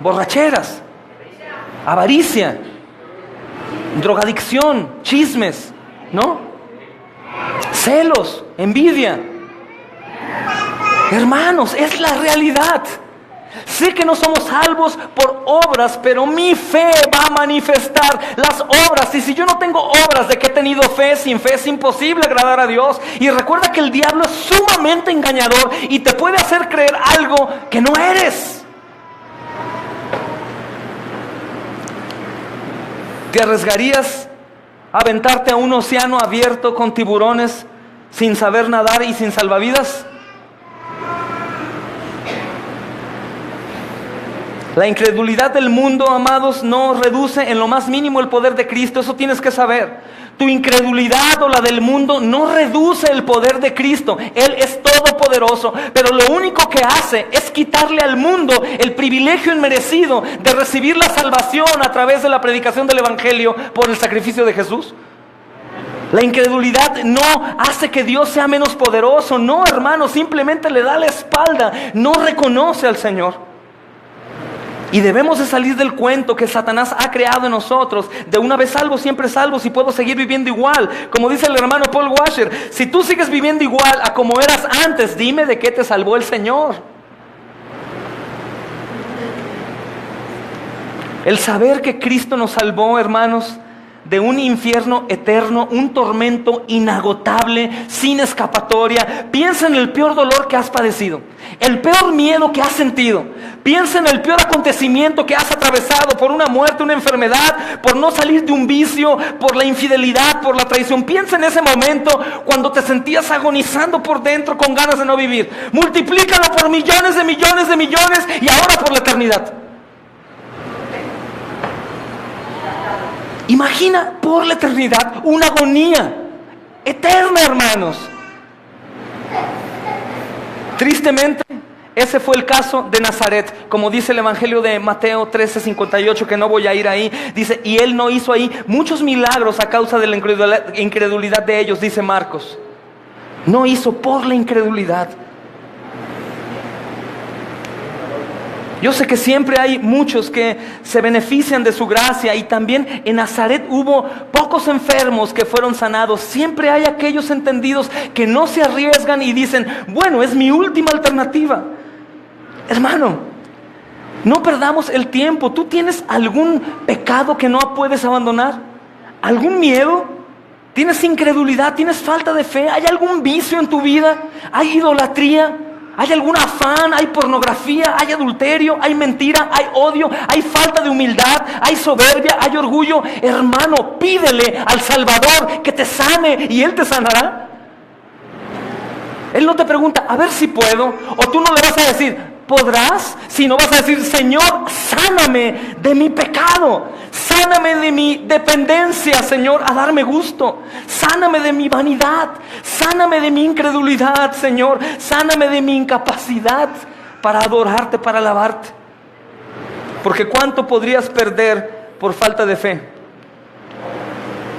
borracheras, avaricia, drogadicción, chismes, ¿no? Celos, envidia. Hermanos, es la realidad. Sé que no somos salvos por obras, pero mi fe va a manifestar las obras. Y si yo no tengo obras de que he tenido fe, sin fe es imposible agradar a Dios. Y recuerda que el diablo es sumamente engañador y te puede hacer creer algo que no eres. ¿Te arriesgarías a aventarte a un océano abierto con tiburones sin saber nadar y sin salvavidas? La incredulidad del mundo, amados, no reduce en lo más mínimo el poder de Cristo. Eso tienes que saber. Tu incredulidad o la del mundo no reduce el poder de Cristo. Él es todopoderoso, pero lo único que hace es quitarle al mundo el privilegio inmerecido de recibir la salvación a través de la predicación del Evangelio por el sacrificio de Jesús. La incredulidad no hace que Dios sea menos poderoso. No, hermano, simplemente le da la espalda. No reconoce al Señor. Y debemos de salir del cuento que Satanás ha creado en nosotros, de una vez salvo, siempre salvo, si puedo seguir viviendo igual. Como dice el hermano Paul Washer, si tú sigues viviendo igual a como eras antes, dime de qué te salvó el Señor. El saber que Cristo nos salvó, hermanos, de un infierno eterno, un tormento inagotable, sin escapatoria. Piensa en el peor dolor que has padecido, el peor miedo que has sentido. Piensa en el peor acontecimiento que has atravesado, por una muerte, una enfermedad, por no salir de un vicio, por la infidelidad, por la traición. Piensa en ese momento cuando te sentías agonizando por dentro con ganas de no vivir. Multiplícalo por millones de millones de millones y ahora por la eternidad. Imagina por la eternidad una agonía eterna, hermanos. Tristemente, ese fue el caso de Nazaret. Como dice el Evangelio de Mateo 13:58, que no voy a ir ahí. Dice, y él no hizo ahí muchos milagros a causa de la incredulidad de ellos, dice Marcos. No hizo por la incredulidad. Yo sé que siempre hay muchos que se benefician de su gracia, y también en Nazaret hubo pocos enfermos que fueron sanados. Siempre hay aquellos entendidos que no se arriesgan y dicen, bueno, es mi última alternativa. Hermano, no perdamos el tiempo. ¿Tú tienes algún pecado que no puedes abandonar? ¿Algún miedo? ¿Tienes incredulidad? ¿Tienes falta de fe? ¿Hay algún vicio en tu vida? ¿Hay idolatría? ¿Hay algún afán? ¿Hay pornografía? ¿Hay adulterio? ¿Hay mentira? ¿Hay odio? ¿Hay falta de humildad? ¿Hay soberbia? ¿Hay orgullo? Hermano, pídele al Salvador que te sane y Él te sanará. Él no te pregunta, a ver si puedo, o tú no le vas a decir, ¿podrás? Sino vas a decir, Señor, sáname de mi pecado, sáname de mi dependencia, Señor, a darme gusto, sáname de mi vanidad, sáname de mi incredulidad, Señor, sáname de mi incapacidad para adorarte, para alabarte. Porque ¿cuánto podrías perder por falta de fe?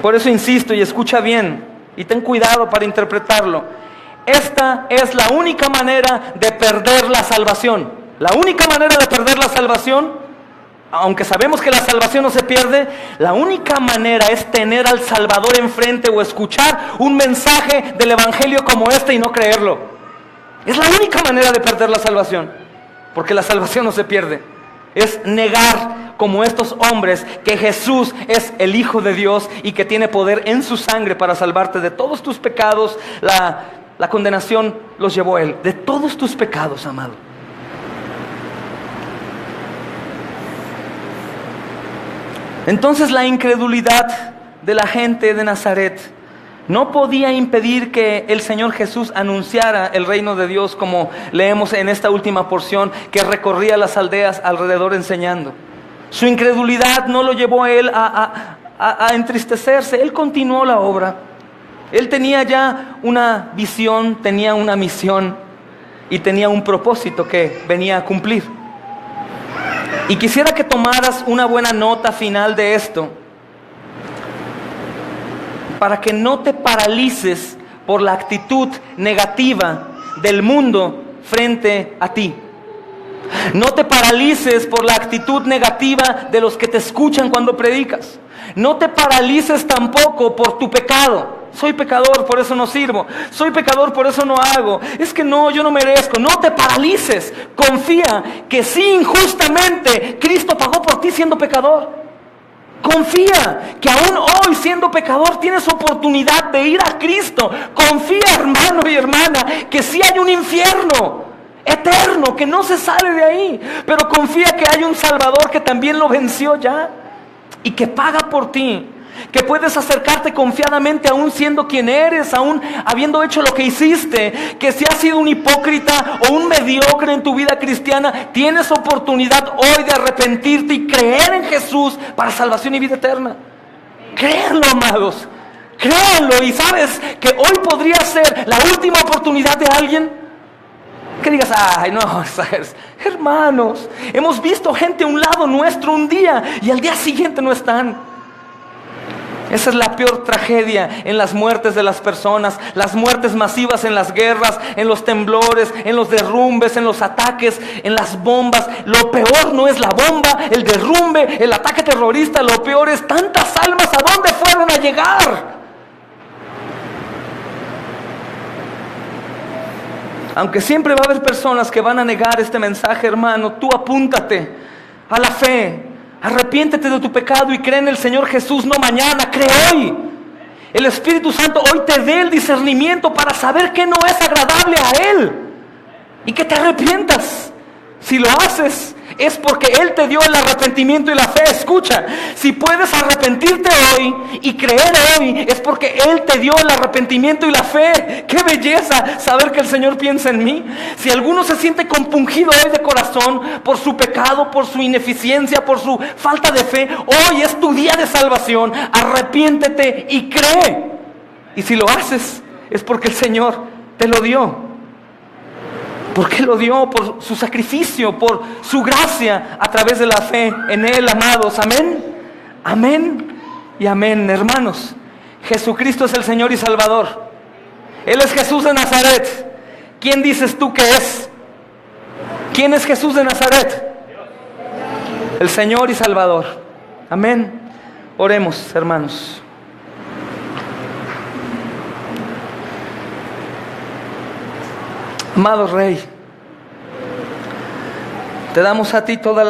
Por eso insisto, y escucha bien, y ten cuidado para interpretarlo. Esta es la única manera de perder la salvación. La única manera de perder la salvación, aunque sabemos que la salvación no se pierde, la única manera es tener al Salvador enfrente o escuchar un mensaje del Evangelio como este y no creerlo. Es la única manera de perder la salvación, porque la salvación no se pierde. Es negar, como estos hombres, que Jesús es el Hijo de Dios y que tiene poder en su sangre para salvarte de todos tus pecados. La condenación los llevó Él, de todos tus pecados, amado. Entonces la incredulidad de la gente de Nazaret no podía impedir que el Señor Jesús anunciara el reino de Dios, como leemos en esta última porción, que recorría las aldeas alrededor enseñando. Su incredulidad no lo llevó a él a entristecerse. Él continuó la obra. Él tenía ya una visión, tenía una misión y tenía un propósito que venía a cumplir. Y quisiera que tomaras una buena nota final de esto, para que no te paralices por la actitud negativa del mundo frente a ti. No te paralices por la actitud negativa de los que te escuchan cuando predicas. No te paralices tampoco por tu pecado. Soy pecador, por eso no sirvo. Soy pecador, por eso no hago. Es que no, yo no merezco. No te paralices. Confía que sí, injustamente Cristo pagó por ti siendo pecador. Confía que aún hoy, siendo pecador, tienes oportunidad de ir a Cristo. Confía, hermano y hermana, que sí hay un infierno eterno que no se sale de ahí, pero confía que hay un Salvador que también lo venció ya y que paga por ti, que puedes acercarte confiadamente aún siendo quien eres, aún habiendo hecho lo que hiciste, que si has sido un hipócrita o un mediocre en tu vida cristiana, tienes oportunidad hoy de arrepentirte y creer en Jesús para salvación y vida eterna. Créanlo, amados, créanlo. Y sabes que hoy podría ser la última oportunidad de alguien que digas, ay no, hermanos, hemos visto gente a un lado nuestro un día y al día siguiente no están. Esa es la peor tragedia en las muertes de las personas, las muertes masivas en las guerras, en los temblores, en los derrumbes, en los ataques, en las bombas. Lo peor no es la bomba, el derrumbe, el ataque terrorista, lo peor es tantas almas, ¿a dónde fueron a llegar? Aunque siempre va a haber personas que van a negar este mensaje, hermano, tú apúntate a la fe. Arrepiéntete de tu pecado y cree en el Señor Jesús, no mañana, cree hoy. El Espíritu Santo hoy te dé el discernimiento para saber que no es agradable a Él y que te arrepientas. Si lo haces, es porque Él te dio el arrepentimiento y la fe. Escucha, si puedes arrepentirte hoy y creer hoy, es porque Él te dio el arrepentimiento y la fe. ¡Qué belleza saber que el Señor piensa en mí! Si alguno se siente compungido hoy de corazón por su pecado, por su ineficiencia, por su falta de fe, hoy es tu día de salvación. Arrepiéntete y cree. Y si lo haces, es porque el Señor te lo dio. Porque lo dio por su sacrificio, por su gracia, a través de la fe en Él, amados. Amén, amén y amén, hermanos. Jesucristo es el Señor y Salvador. Él es Jesús de Nazaret. ¿Quién dices tú que es? ¿Quién es Jesús de Nazaret? El Señor y Salvador. Amén. Oremos, hermanos. Amado Rey, te damos a ti toda la